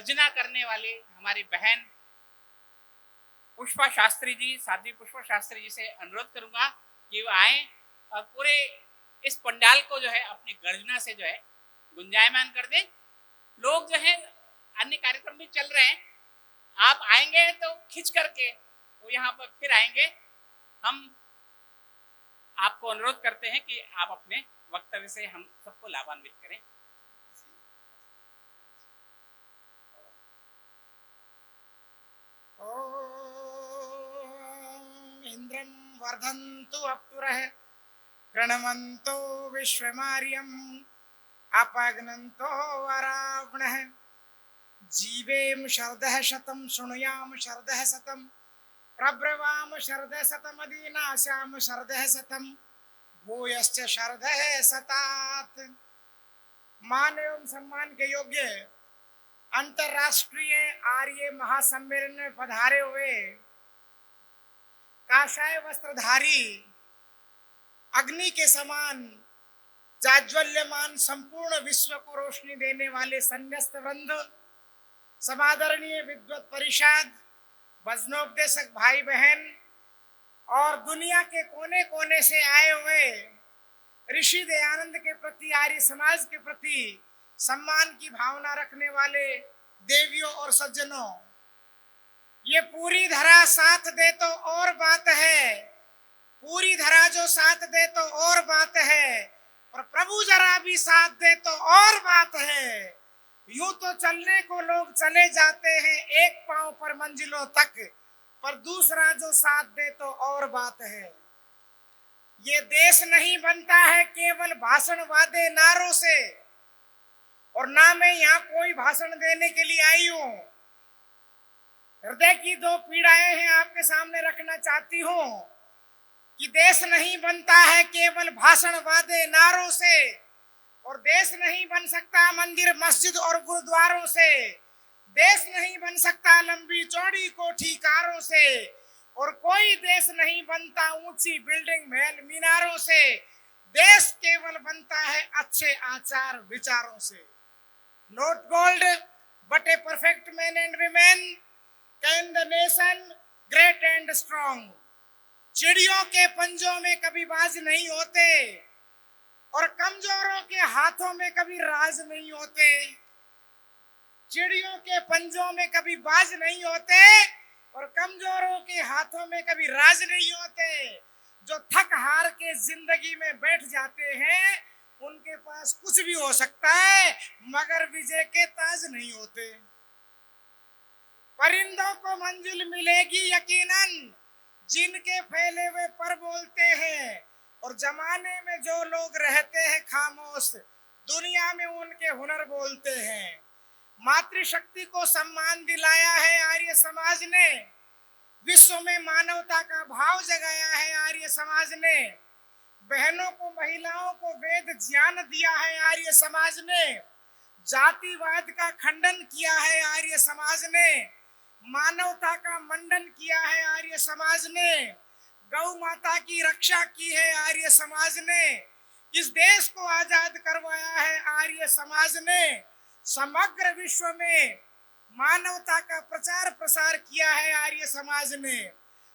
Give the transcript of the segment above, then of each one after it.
गर्जना करने वाले हमारी बहन पुष्पा शास्त्री जी, साध्वी पुष्पा शास्त्री जी से अनुरोध करूंगा कि वो आए और पूरे इस पंडाल को जो है अपनी गर्जना से जो है गुंजायमान कर दें। लोग जो है अन्य कार्यक्रम भी चल रहे हैं, आप आएंगे तो खिंच करके वो यहाँ पर फिर आएंगे। हम आपको अनुरोध करते हैं कि आप अपने वक्तव्य से हम सबको लाभान्वित करें। इंद्रं वर्धन्तु अप्सुरः गृण्वन्तो विश्वमार्यम् अपघ्नन्तो वरावणः जीवेम शरदः शतं शृणुयाम शरदः शतं प्रब्रवाम शरदः शतमदीनाशाम शरदः शतं भूयश्च शरदः शतात्। मान एवं सम्मान के योग्य अंतरराष्ट्रीय आर्य महासम्मेलन में पधारे हुए काषाय वस्त्रधारी अग्नि के समान जाज्वल्यमान संपूर्ण विश्व को रोशनी देने वाले संन्यस्त वृंद, समादरणीय विद्वत परिषद, भजनोपदेशक भाई बहन और दुनिया के कोने कोने से आए हुए ऋषि दयानंद के प्रति, आर्य समाज के प्रति सम्मान की भावना रखने वाले देवियों और सज्जनों, ये पूरी धरा साथ दे तो और बात है, पूरी धरा जो साथ दे तो और बात है, और प्रभु जरा भी साथ दे तो और बात है। यूं तो चलने को लोग चले जाते हैं एक पांव पर मंजिलों तक, पर दूसरा जो साथ दे तो और बात है। ये देश नहीं बनता है केवल भाषण वादे नारों से, और ना मैं यहाँ कोई भाषण देने के लिए आई हूं। हृदय की दो पीड़ाएं हैं आपके सामने रखना चाहती हूं कि देश नहीं बनता है केवल भाषण वादे नारों से, और देश नहीं बन सकता मंदिर मस्जिद और गुरुद्वारों से, देश नहीं बन सकता लंबी चौड़ी कोठी कारों से, और कोई देश नहीं बनता ऊंची बिल्डिंग महल मीनारों से। देश केवल बनता है अच्छे आचार विचारों से। Not gold but a perfect man and women can the nation great and strong. चिड़ियों के पंजों में कभी बाज नहीं होते, और कमजोरों के हाथों में कभी राज नहीं होते। चिड़ियों के पंजों में कभी बाज नहीं होते, और कमजोरों के हाथों में कभी राज नहीं होते। जो थक हार के जिंदगी में बैठ जाते हैं उनके पास कुछ भी हो सकता है, मगर विजय के ताज नहीं होते। परिंदों को मंजिल मिलेगी यकीनन जिनके फैले हुए पर बोलते हैं, और जमाने में जो लोग रहते हैं खामोश, दुनिया में उनके हुनर बोलते हैं। मातृशक्ति को सम्मान दिलाया है आर्य समाज ने, विश्व में मानवता का भाव जगाया है आर्य समाज ने, बहनों को महिलाओं को वेद ज्ञान दिया है आर्य समाज ने, जातिवाद का खंडन किया है आर्य समाज ने, मानवता का मंडन किया है आर्य समाज ने, गौ माता की रक्षा की है आर्य समाज ने, इस देश को आजाद करवाया है आर्य समाज ने, समग्र विश्व में मानवता का प्रचार प्रसार किया है आर्य समाज ने।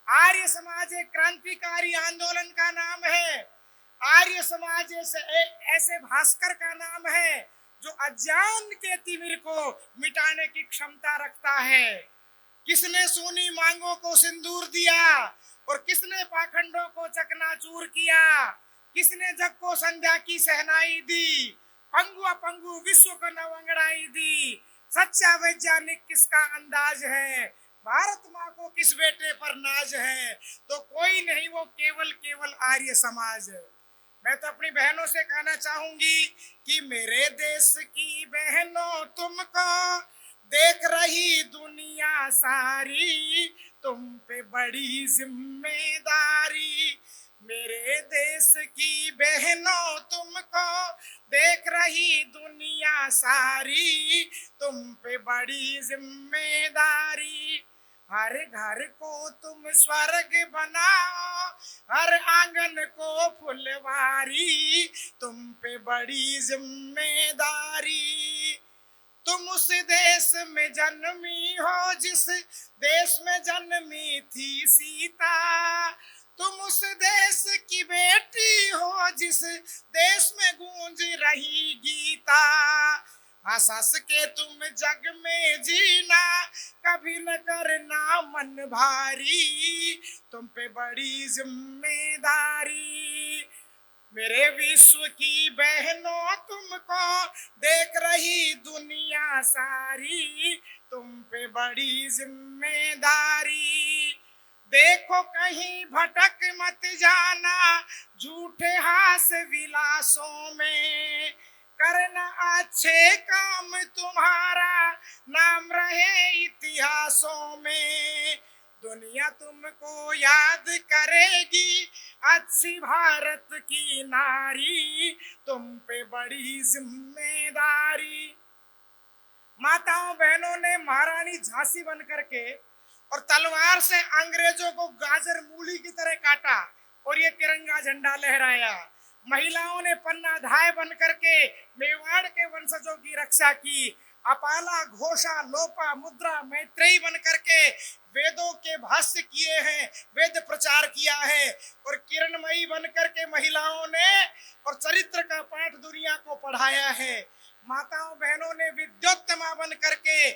आर्य समाज एक क्रांतिकारी आंदोलन का नाम है। आर्य समाज ऐसे भास्कर का नाम है जो अज्ञान के तिमिर को मिटाने की क्षमता रखता है। किसने सूनी मांगों को सिंदूर दिया, और किसने पाखंडों को चकनाचूर किया, किसने जग को संध्या की सहनाई दी, पंगु पंगु विश्व को नवंगड़ाई दी। सच्चा वैज्ञानिक किसका अंदाज है, भारत माँ को किस बेटे पर नाज है, तो कोई नहीं, वो केवल केवल आर्य समाज है। मैं तो अपनी बहनों से कहना चाहूंगी कि मेरे देश की बहनों तुमको देख रही दुनिया सारी, तुम पे बड़ी जिम्मेदारी। मेरे देश की बहनों तुमको देख रही दुनिया सारी, तुम पे बड़ी जिम्मेदारी। हर घर को तुम स्वर्ग बनाओ, हर आंगन को फुलवारी, तुम पे बड़ी जिम्मेदारी। तुम उस देश में जन्मी हो जिस देश में जन्मी थी सीता, तुम उस देश की बेटी हो जिस देश में गूंज रही गीता। हंस हंस के तुम जग में जीना, कभी न करना मन भारी, तुम पे बड़ी जिम्मेदारी। मेरे विश्व की बहनों तुमको देख रही दुनिया सारी, तुम पे बड़ी जिम्मेदारी। देखो कहीं भटक मत जाना झूठे हास विलासों में, करना अच्छे काम तुम्हारा नाम रहे इतिहासों में। दुनिया तुमको याद करेगी अच्छी भारत की नारी, तुम पे बड़ी जिम्मेदारी। माताओं बहनों ने महारानी झांसी बन करके और तलवार से अंग्रेजों को गाजर मूली की तरह काटा और ये तिरंगा झंडा लहराया। महिलाओं ने पन्ना धाय बन करके मेवाड़ के वंशजों की रक्षा की। अपाला, घोषा, लोपा, मुद्रा, मैत्रेयी बन करके वेदों के भाष्य किए हैं, वेद प्रचार किया है। और किरणमयी बन करके महिलाओं ने और चरित्र का पाठ दुनिया को पढ़ाया है। माताओं बहनों ने विद्योत्तमा बन करके,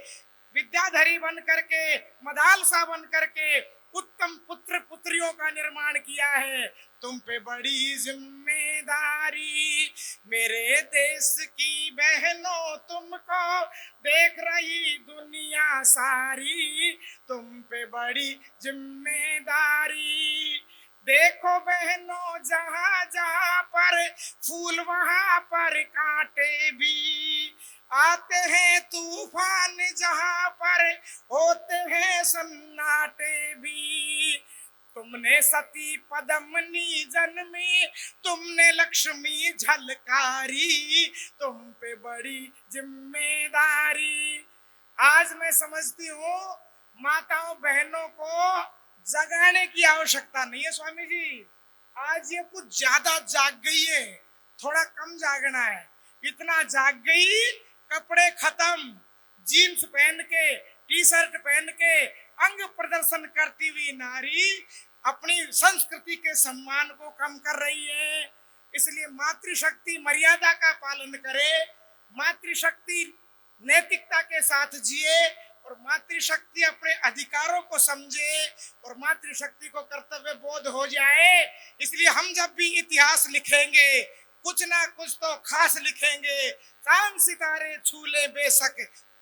विद्याधरी बन करके, मदालसा बन करके उत्तम पुत्र पुत्रियों का निर्माण किया है। तुम पे बड़ी जिम्मेदारी। मेरे देश की बहनों तुमको देख रही दुनिया सारी, तुम पे बड़ी जिम्मेदारी। देखो बहनों जहां जहां पर फूल वहां पर कांटे भी, आते हैं तूफान जहां पर होते हैं सन्नाटे भी। तुमने सती पद्मिनी जन्मी, तुमने लक्ष्मी झलकारी, तुम पे बड़ी जिम्मेदारी। आज मैं समझती हूँ माताओं बहनों को जगाने की आवश्यकता नहीं है स्वामी जी। आज ये कुछ ज्यादा जाग गई है, थोड़ा कम जागना है। इतना जाग गई, कपड़े खत्म, जीन्स पहन के, टी शर्ट पहन के अंग प्रदर्शन करती हुई नारी अपनी संस्कृति के सम्मान को कम कर रही है। इसलिए मातृशक्ति मर्यादा का पालन करे, मातृशक्ति नैतिकता के साथ जिए और मातृशक्ति अपने अधिकारों को समझे और मातृशक्ति को कर्तव्य बोध हो जाए। इसलिए हम जब भी इतिहास लिखेंगे कुछ ना कुछ तो खास लिखेंगे। चांद सितारे छूले बेशक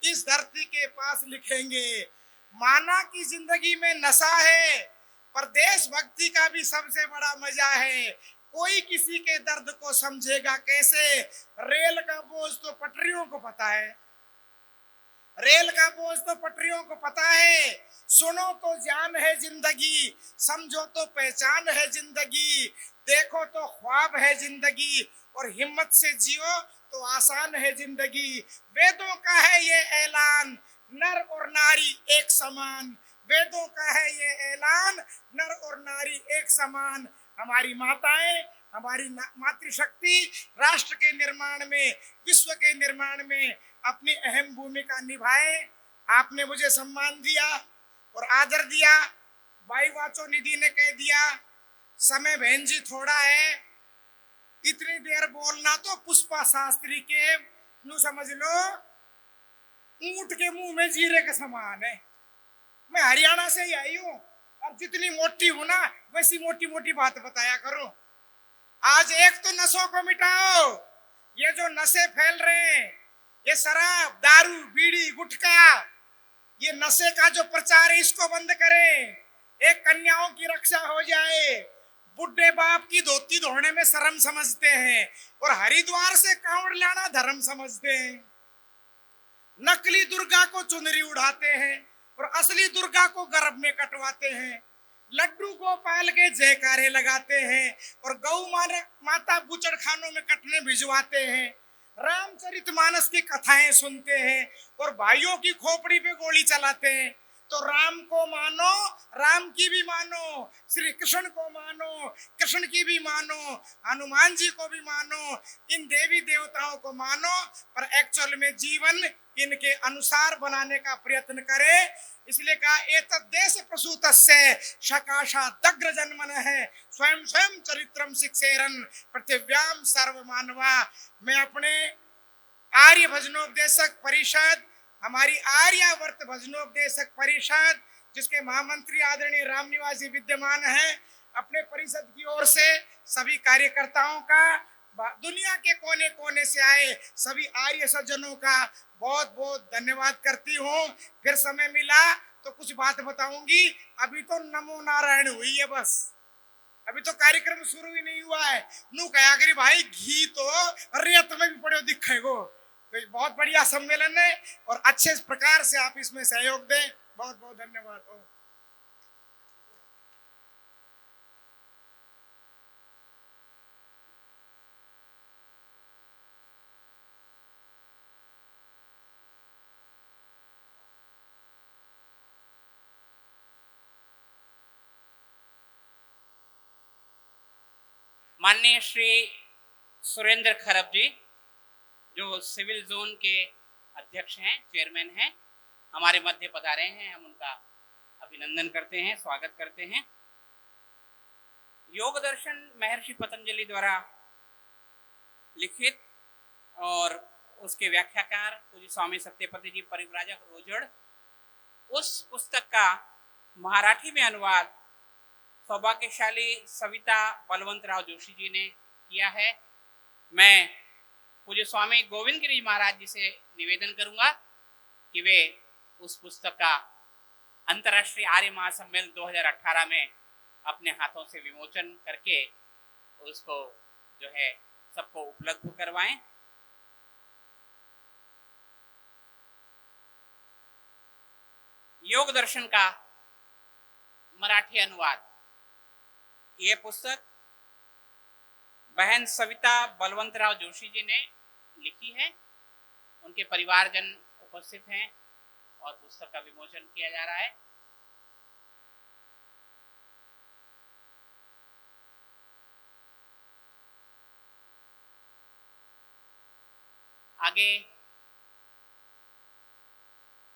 इस धरती के पास लिखेंगे। माना कि जिंदगी में नशा है, पर देशभक्ति का भी सबसे बड़ा मजा है। कोई किसी के दर्द को समझेगा कैसे? रेल का बोझ तो पटरियों को पता है, रेल का बोझ तो पटरियों को पता है। सुनो तो जान है जिंदगी, समझो तो पहचान है जिंदगी, देखो तो ख्वाब है जिंदगी और हिम्मत से जियो तो आसान है जिंदगी। वेदों का है ये ऐलान, नर और नारी एक समान। वेदों का है ये ऐलान, नर और नारी एक समान। हमारी माताएं, हमारी मातृशक्ति राष्ट्र के निर्माण में, विश्व के निर्माण में अपनी अहम भूमिका निभाए। आपने मुझे सम्मान दिया और आदर दिया। बाई वाचो निधि ने कह दिया समय बहन जी थोड़ा है, इतनी देर बोलना तो पुष्पा शास्त्री के नू समझ लो ऊंट के मुंह में जीरे के समान है। मैं हरियाणा से ही आई हूँ और जितनी मोटी हूं ना वैसी मोटी मोटी बात बताया करो। आज एक तो नशों को मिटाओ, ये जो नशे फैल रहे हैं, ये शराब, दारू, बीड़ी, गुटखा, ये नशे का जो प्रचार है इसको बंद करें। एक कन्याओं की रक्षा हो जाए। बुढ़े बाप की धोती धोने में शर्म समझते हैं और हरिद्वार से कांवड़ लाना धर्म समझते हैं। नकली दुर्गा को चुनरी उड़ाते हैं और असली दुर्गा को गर्भ में कटवाते हैं। लड्डू गोपाल के जयकारे लगाते हैं और गौ माता बुचड़ खानों में कटने भिजवाते हैं। रामचरितमानस की कथाएं सुनते हैं और भाइयों की खोपड़ी पे गोली चलाते हैं। तो राम को मानो, राम की भी मानो, श्री कृष्ण को मानो, कृष्ण की भी मानो, हनुमान जी को भी मानो, इन देवी देवताओं को मानो, पर एक्चुअल में जीवन इनके अनुसार बनाने का प्रयत्न करे। इसलिए कहा एतद् देश प्रसूतस्य सकाशा दग्र जन्मन है स्वयं स्वयं चरित्रम शिक्षेरन पृथिव्याम सर्व मानवा। मैं अपने आर्य भजनोपदेशक परिषद, हमारी आर्यावर्त भजनोपदेशक परिषद, जिसके महामंत्री आदरणीय रामनिवास जी विद्यमान हैं, अपने परिषद की ओर से सभी कार्यकर्ताओं का, दुनिया के कोने कोने से आए सभी आर्य सज्जनों का बहुत बहुत धन्यवाद करती हूँ। फिर समय मिला तो कुछ बात बताऊंगी। अभी तो नमो नारायण हुई है, बस अभी तो कार्यक्रम शुरू ही नहीं हुआ है। नू कहा करी भाई घी तो रेत में भी पड़े दिखेगो। तो बहुत बढ़िया सम्मेलन है और अच्छे प्रकार से आप इसमें सहयोग दें। बहुत बहुत धन्यवाद। माननीय श्री सुरेंद्र खरब जी, जो सिविल जोन के अध्यक्ष हैं, चेयरमैन हैं, हमारे मध्य पधारे हैं। हम उनका अभिनंदन करते हैं, स्वागत करते हैं। योग दर्शन महर्षि पतंजलि द्वारा लिखित और उसके व्याख्याकार पूज्य स्वामी सत्यपति जी परिव्राजक रोजड़, उस पुस्तक का मराठी में अनुवाद सौभाग्यशाली सविता बलवंतराव जोशी जी ने किया है। मैं पूज्य स्वामी गोविंद गिरी महाराज जी से निवेदन करूंगा कि वे उस पुस्तक का अंतर्राष्ट्रीय आर्य महासम्मेलन 2018 में अपने हाथों से विमोचन करके उसको जो है सबको उपलब्ध करवाएं। योग दर्शन का मराठी अनुवाद, ये पुस्तक बहन सविता बलवंतराव जोशी जी ने लिखी है। उनके परिवारजन उपस्थित हैं और पुस्तक का विमोचन किया जा रहा है। आगे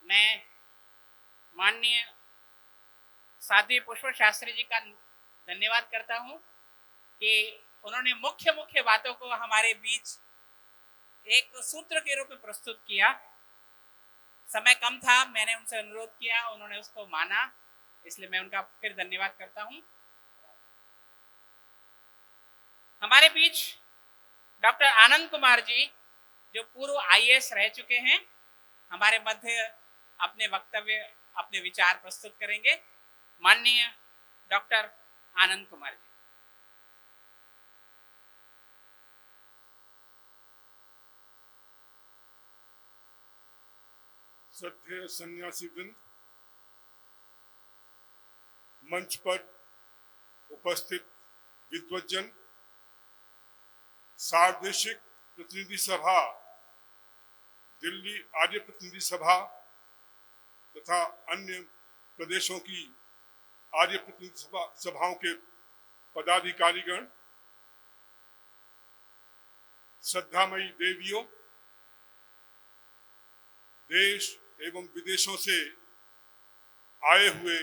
मैं माननीय साध्वी पुष्प शास्त्री जी का धन्यवाद करता हूं कि उन्होंने मुख्य बातों को हमारे बीच एक सूत्र के रूप में प्रस्तुत किया। समय कम था, मैंने उनसे अनुरोध किया, उन्होंने उसको माना, इसलिए मैं उनका फिर धन्यवाद करता हूं। हमारे बीच डॉक्टर आनंद कुमार जी, जो पूर्व IAS रह चुके हैं, हमारे मध्य अपने वक्तव्य, अपने विचार प्रस्तुत करेंगे। माननीय डॉक्टर आनंद कुमार जी। श्रद्धेय सन्यासी वृंद, मंच पर उपस्थित विद्वज्जन, सार्वदेशिक प्रतिनिधि सभा, दिल्ली आर्य प्रतिनिधि सभा तथा अन्य प्रदेशों की आर्य प्रतिनिधि सभाओं के पदाधिकारीगण, श्रद्धामयी देवियों, देश एवं विदेशों से आए हुए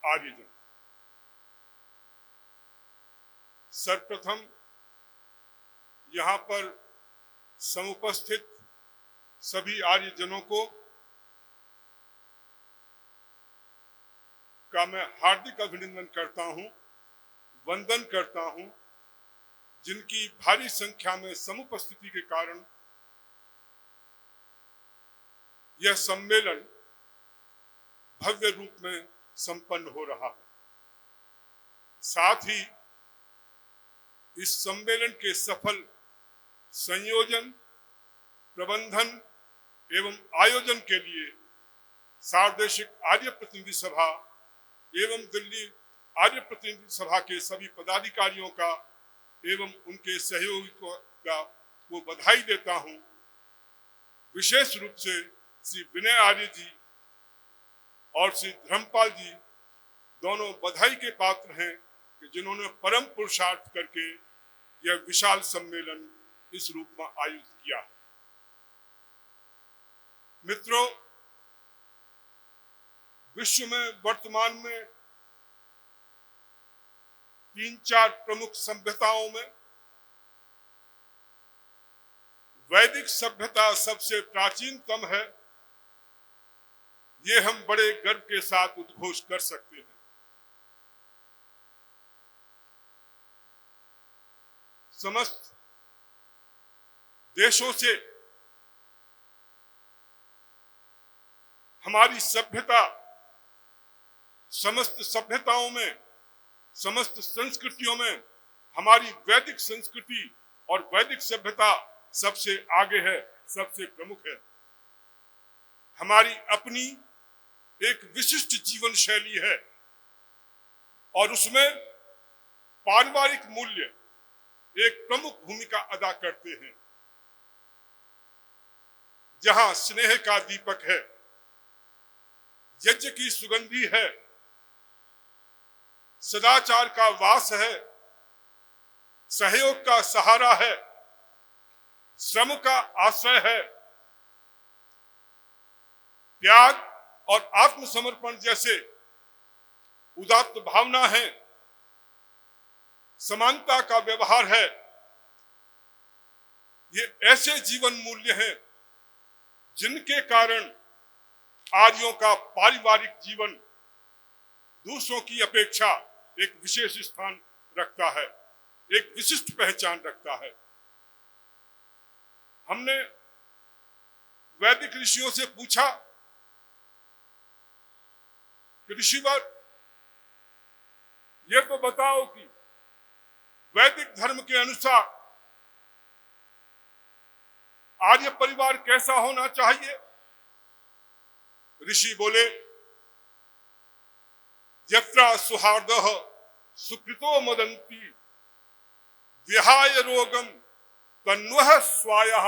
आर्यजन, सर्वप्रथम यहाँ पर समुपस्थित सभी आर्यजनों को का मैं हार्दिक अभिनंदन करता हूँ, वंदन करता हूँ, जिनकी भारी संख्या में समुपस्थिति के कारण यह सम्मेलन भव्य रूप में संपन्न हो रहा है। साथ ही इस सम्मेलन के सफल संयोजन, प्रबंधन एवं आयोजन के लिए सार्वदेशिक आर्य प्रतिनिधि सभा एवं दिल्ली आर्य प्रतिनिधि सभा के सभी पदाधिकारियों का एवं उनके सहयोगियों को बधाई देता हूं। विशेष रूप से श्री विनय आर्य जी और श्री धर्मपाल जी दोनों बधाई के पात्र हैं कि जिन्होंने परम पुरुषार्थ करके यह विशाल सम्मेलन इस रूप में आयोजित किया है। मित्रों, विश्व में वर्तमान में 3-4 प्रमुख सभ्यताओं में वैदिक सभ्यता सबसे प्राचीनतम है, ये हम बड़े गर्व के साथ उद्घोष कर सकते हैं। समस्त देशों से हमारी सभ्यता, समस्त सभ्यताओं में, समस्त संस्कृतियों में हमारी वैदिक संस्कृति और वैदिक सभ्यता सबसे आगे है, सबसे प्रमुख है। हमारी अपनी एक विशिष्ट जीवन शैली है और उसमें पारिवारिक मूल्य एक प्रमुख भूमिका अदा करते हैं। जहां स्नेह का दीपक है, यज्ञ की सुगंधी है, सदाचार का वास है, सहयोग का सहारा है, श्रम का आश्रय है, त्याग और आत्मसमर्पण जैसे उदात्त भावना है, समानता का व्यवहार है, ये ऐसे जीवन मूल्य हैं जिनके कारण आर्यों का पारिवारिक जीवन दूसरों की अपेक्षा एक विशेष स्थान रखता है, एक विशिष्ट पहचान रखता है। हमने वैदिक ऋषियों से पूछा कि ऋषिवर, ये तो बताओ कि वैदिक धर्म के अनुसार आर्य परिवार कैसा होना चाहिए? ऋषि बोले, यत्रा सुहार्दः सुकृतो मदन्ति विहाय रोगम तन्वः स्वायः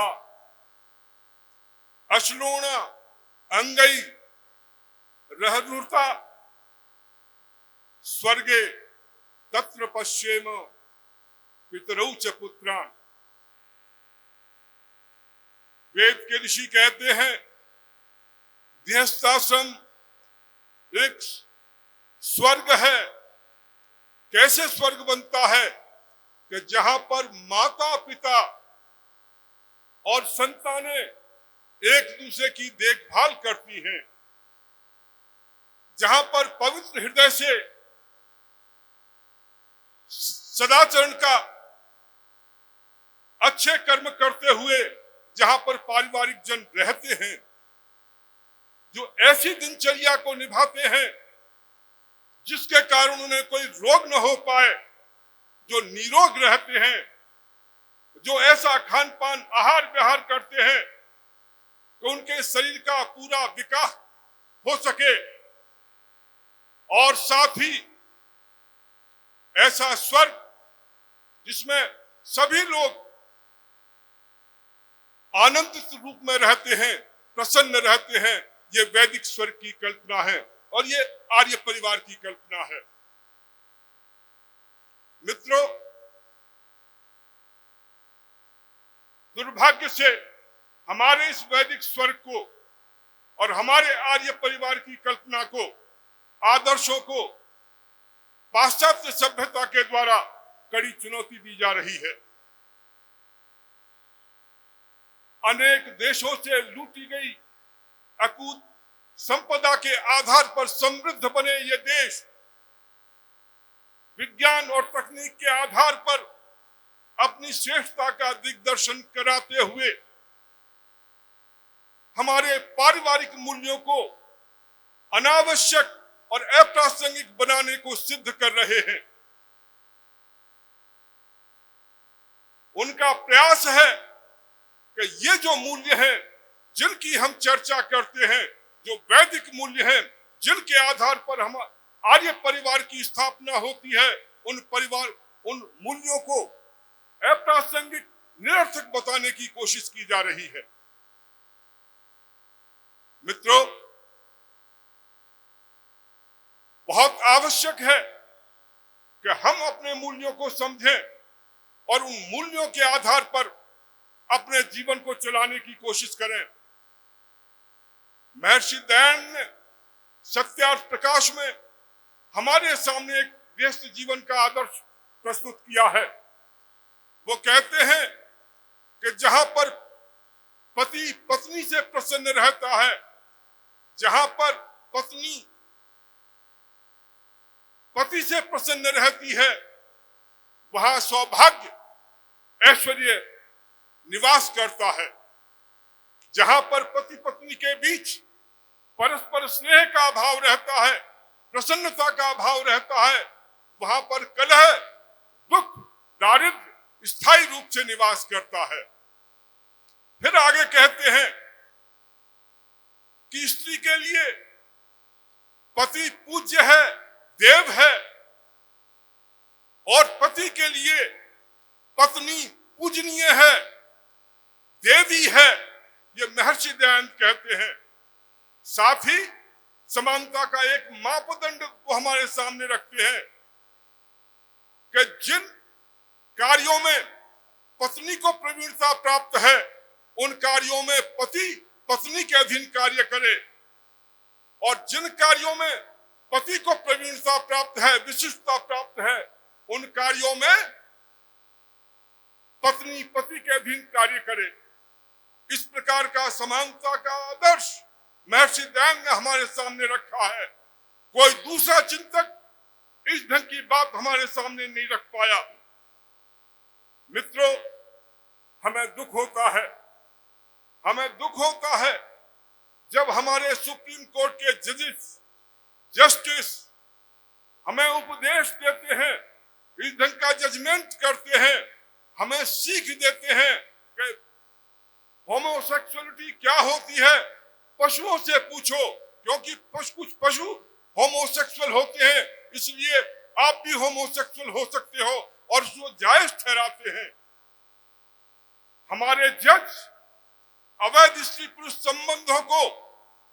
अश्लोण अंगै रहरुता स्वर्गे तत्र पश्येम पितरौ च पुत्रान्। वेद के ऋषि कहते हैं गृहस्थाश्रम एक स्वर्ग है। कैसे स्वर्ग बनता है कि जहां पर माता पिता और संतानें एक दूसरे की देखभाल करती हैं, जहां पर पवित्र हृदय से सदाचरण का अच्छे कर्म करते हुए जहां पर पारिवारिक जन रहते हैं, जो ऐसी दिनचर्या को निभाते हैं जिसके कारण उन्हें कोई रोग न हो पाए, जो निरोग रहते हैं, जो ऐसा खान पान आहार विहार करते हैं कि उनके शरीर का पूरा विकास हो सके, और साथ ही ऐसा स्वर्ग जिसमें सभी लोग आनंदित रूप में रहते हैं, प्रसन्न रहते हैं, ये वैदिक स्वर्ग की कल्पना है और ये आर्य परिवार की कल्पना है। मित्रों, दुर्भाग्य से हमारे इस वैदिक स्वर्ग को और हमारे आर्य परिवार की कल्पना को, आदर्शों को पाश्चात्य सभ्यता के द्वारा कड़ी चुनौती दी जा रही है। अनेक देशों से लूटी गई अकूत संपदा के आधार पर समृद्ध बने ये देश विज्ञान और तकनीक के आधार पर अपनी श्रेष्ठता का दिग्दर्शन कराते हुए हमारे पारिवारिक मूल्यों को अनावश्यक और अप्रासंगिक बनाने को सिद्ध कर रहे हैं। उनका प्रयास है कि ये जो मूल्य हैं जिनकी हम चर्चा करते हैं, जो वैदिक मूल्य हैं जिनके आधार पर हम आर्य परिवार की स्थापना होती है, उन मूल्यों को अप्रासंगिक, निरर्थक बताने की कोशिश की जा रही है। मित्रों, बहुत आवश्यक है कि हम अपने मूल्यों को समझें और उन मूल्यों के आधार पर अपने जीवन को चलाने की कोशिश करें। महर्षि दयानंद ने सत्यार्थ प्रकाश में हमारे सामने एक व्यस्त जीवन का आदर्श प्रस्तुत किया है। वो कहते हैं कि जहां पर पति पत्नी से प्रसन्न रहता है, जहां पर पत्नी पति से प्रसन्न रहती है, वहां सौभाग्य ऐश्वर्य निवास करता है। जहां पर पति पत्नी के बीच परस्पर स्नेह का अभाव रहता है, प्रसन्नता का अभाव रहता है, वहां पर कलह, दुख, दारिद्र्य स्थायी रूप से निवास करता है। फिर आगे कहते हैं कि स्त्री के लिए पति पूज्य है, देव है, और पति के लिए पत्नी पूजनीय है, देवी है। ये महर्षि दयानंद कहते हैं। साथ ही समानता का एक मापदंड को हमारे सामने रखते हैं कि जिन कार्यों में पत्नी को प्रवीणता प्राप्त है, उन कार्यों में पति पत्नी के अधीन कार्य करे, और जिन कार्यों में पति को प्रवीणता प्राप्त है, विशिष्टता प्राप्त है, उन कार्यों में पत्नी पति के अधीन कार्य करे। इस प्रकार का समानता का आदर्श महर्षि दयानंद ने हमारे सामने रखा है। कोई दूसरा चिंतक इस ढंग की बात हमारे सामने नहीं रख पाया। मित्रों, हमें दुख होता है जब हमारे सुप्रीम कोर्ट के जस्टिस हमें उपदेश देते हैं, इस ढंग का जजमेंट करते हैं, हमें सीख देते हैं कि होमोसेक्सुअलिटी क्या होती है, पशुओं से पूछो, क्योंकि कुछ पशु होमोसेक्सुअल होते हैं, इसलिए आप भी होमोसेक्सुअल हो सकते हो, और उसको जायज ठहराते हैं। हमारे जज अवैध स्त्री पुरुष संबंधों को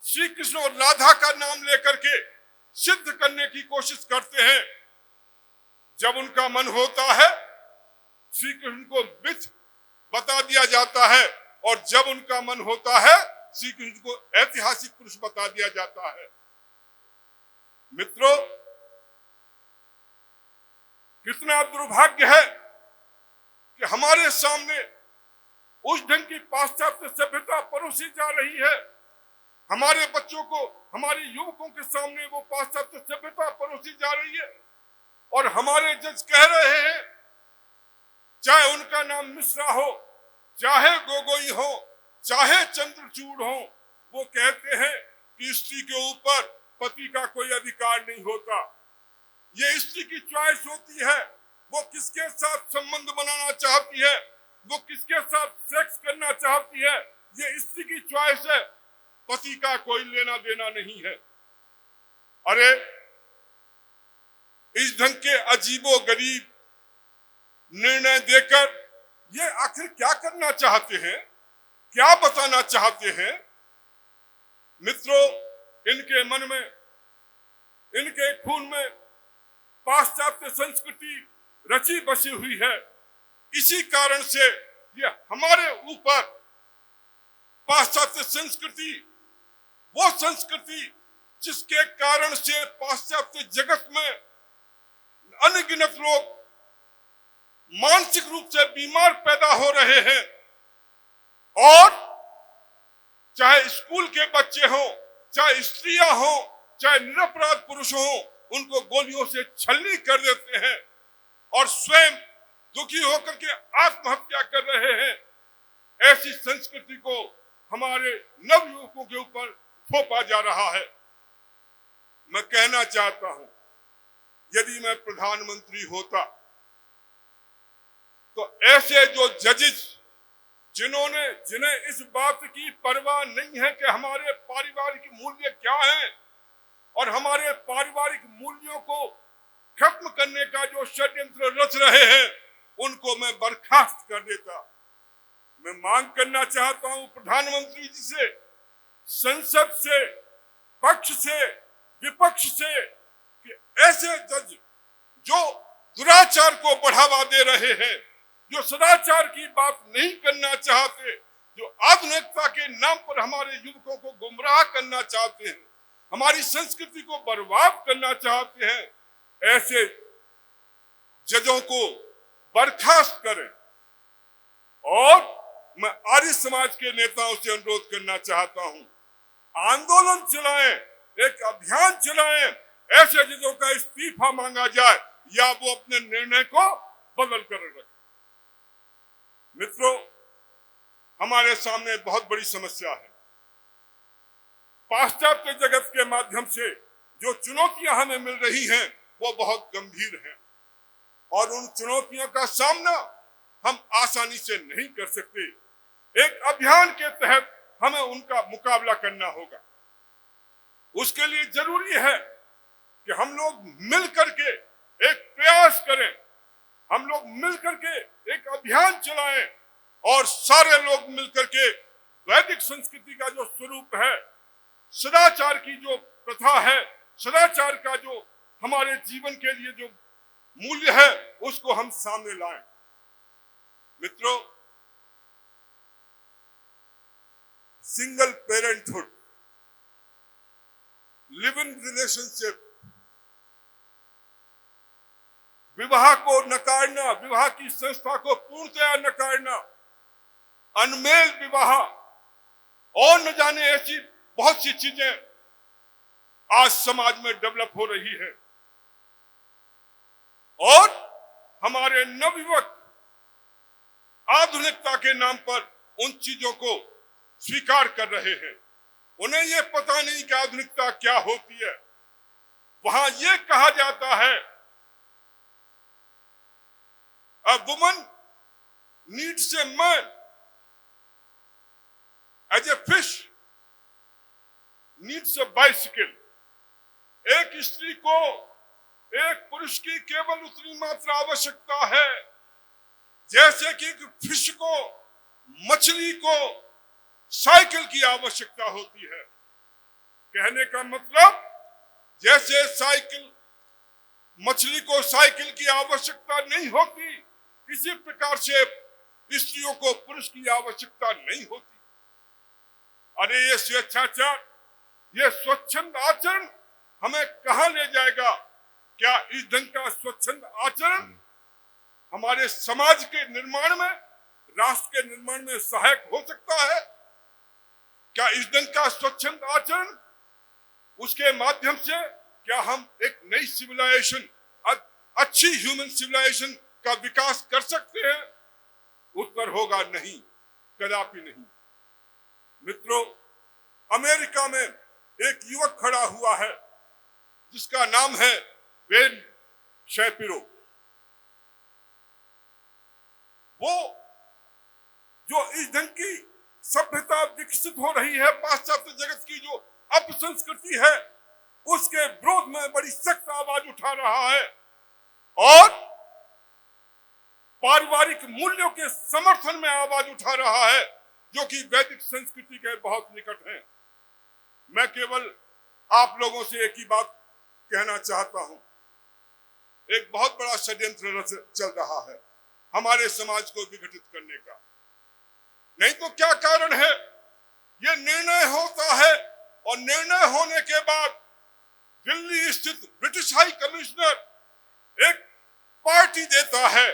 श्री कृष्ण और राधा का नाम लेकर के सिद्ध करने की कोशिश करते हैं। जब उनका मन होता है, श्री कृष्ण को मिथ बता दिया जाता है, और जब उनका मन होता है, श्री कृष्ण को ऐतिहासिक पुरुष बता दिया जाता है। मित्रों, कितना दुर्भाग्य है कि हमारे सामने उस ढंग की पाश्चात्य सभ्यता परोसी जा रही है। हमारे बच्चों को, हमारे युवकों के सामने वो पाश्चात्य सभ्यता परोसी जा रही है, और हमारे जज कह रहे हैं, चाहे उनका नाम मिश्रा हो, चाहे गोगोई हो, चाहे चंद्रचूड़ हो, वो कहते हैं कि स्त्री के ऊपर पति का कोई अधिकार नहीं होता। ये स्त्री की चॉइस होती है, वो किसके साथ संबंध बनाना चाहती है, वो किसके साथ सेक्स करना चाहती है, ये स्त्री की चॉइस है, पति का कोई लेना देना नहीं है। अरे, इस ढंग के अजीबो गरीब निर्णय देकर ये आखिर क्या करना चाहते हैं, क्या बताना चाहते हैं? मित्रों, इनके मन में, इनके खून में पाश्चात्य संस्कृति रची बसी हुई है। इसी कारण से ये हमारे ऊपर पाश्चात्य संस्कृति, वो संस्कृति जिसके कारण से पाश्चात्य जगत में अनगिनत लोग मानसिक रूप से बीमार पैदा हो रहे हैं, और चाहे स्कूल के बच्चे हों, चाहे स्त्रियां हों, चाहे निरपराध पुरुष हों, उनको गोलियों से छलनी कर देते हैं और स्वयं दुखी होकर के आत्महत्या कर रहे हैं। ऐसी संस्कृति को हमारे नवयुवकों के ऊपर थोपा जा रहा है। मैं कहना चाहता हूं, यदि मैं प्रधानमंत्री होता तो ऐसे जो जजेस जिन्हें इस बात की परवाह नहीं है कि हमारे पारिवारिक मूल्य क्या हैं और हमारे पारिवारिक मूल्यों को खत्म करने का जो षड्यंत्र रच रहे हैं, उनको मैं बर्खास्त कर देता। मैं मांग करना चाहता हूं प्रधानमंत्री जी से, संसद से, पक्ष से, विपक्ष से, कि ऐसे जज जो दुराचार को बढ़ावा दे रहे हैं, जो सदाचार की बात नहीं करना चाहते, जो आधुनिकता के नाम पर हमारे युवकों को गुमराह करना चाहते हैं, हमारी संस्कृति को बर्बाद करना चाहते हैं, ऐसे जजों को बर्खास्त करें। और मैं आर्य समाज के नेताओं से अनुरोध करना चाहता हूं, आंदोलन चलाएं, एक अभियान चलाएं, ऐसे जजों का इस्तीफा मांगा जाए या वो अपने निर्णय को बदल कर रखें। मित्रों, हमारे सामने बहुत बड़ी समस्या है। पाश्चात्य जगत के माध्यम से जो चुनौतियां हमें मिल रही हैं वो बहुत गंभीर हैं और उन चुनौतियों का सामना हम आसानी से नहीं कर सकते। एक अभियान के तहत हमें उनका मुकाबला करना होगा। उसके लिए जरूरी है कि हम लोग मिल करके एक प्रयास करें, हम लोग मिल करके एक अभियान चलाएं और सारे लोग मिल करके वैदिक संस्कृति का जो स्वरूप है, सदाचार की जो प्रथा है, सदाचार का जो हमारे जीवन के लिए जो मूल्य है, उसको हम सामने लाएं। मित्रों, single parenthood, live in relationship, विवाह को नकारना, विवाह की संस्था को पूर्णतया नकारना, अनमेल विवाह और न जाने ऐसी बहुत सी चीजें आज समाज में डेवलप हो रही है और हमारे नवयुवक आधुनिकता के नाम पर उन चीजों को स्वीकार कर रहे हैं। उन्हें यह पता नहीं कि आधुनिकता क्या होती है। वहां यह कहा जाता है, a woman needs a man as a fish needs a bicycle। एक स्त्री को एक पुरुष की केवल उतनी मात्रा आवश्यकता है जैसे कि फिश को, मछली को साइकिल की आवश्यकता होती है। कहने का मतलब, जैसे साइकिल, मछली को साइकिल की आवश्यकता नहीं होती, किसी प्रकार से स्त्रियों को पुरुष की आवश्यकता नहीं होती। अरे ये स्वेच्छाचार, ये स्वच्छंद आचरण हमें कहां ले जाएगा? क्या इस ढंग का स्वच्छंद आचरण हमारे समाज के निर्माण में, राष्ट्र के निर्माण में सहायक हो सकता है? क्या इस ढंग का स्वच्छंद आचरण, उसके माध्यम से क्या हम एक नई सिविलाइजेशन, अच्छी ह्यूमन सिविलाइजेशन का विकास कर सकते हैं? उत्तर होगा नहीं, कदापि नहीं। मित्रों, अमेरिका में एक युवक खड़ा हुआ है जिसका नाम है बेन शैपिरो। वो जो इस ढंग की सभ्यता विकसित हो रही है, पाश्चात्य जगत की जो अपसंस्कृति है, उसके विरोध में बड़ी सख्त आवाज उठा रहा है और पारिवारिक मूल्यों के समर्थन में आवाज उठा रहा है, जो कि वैदिक संस्कृति के बहुत निकट है। मैं केवल आप लोगों से एक ही बात कहना चाहता हूं, एक बहुत बड़ा षड्यंत्र चल रहा है हमारे समाज को विघटित करने का। नहीं तो क्या कारण है? यह निर्णय होता है और निर्णय होने के बाद दिल्ली स्थित ब्रिटिश हाई कमिश्नर एक पार्टी देता है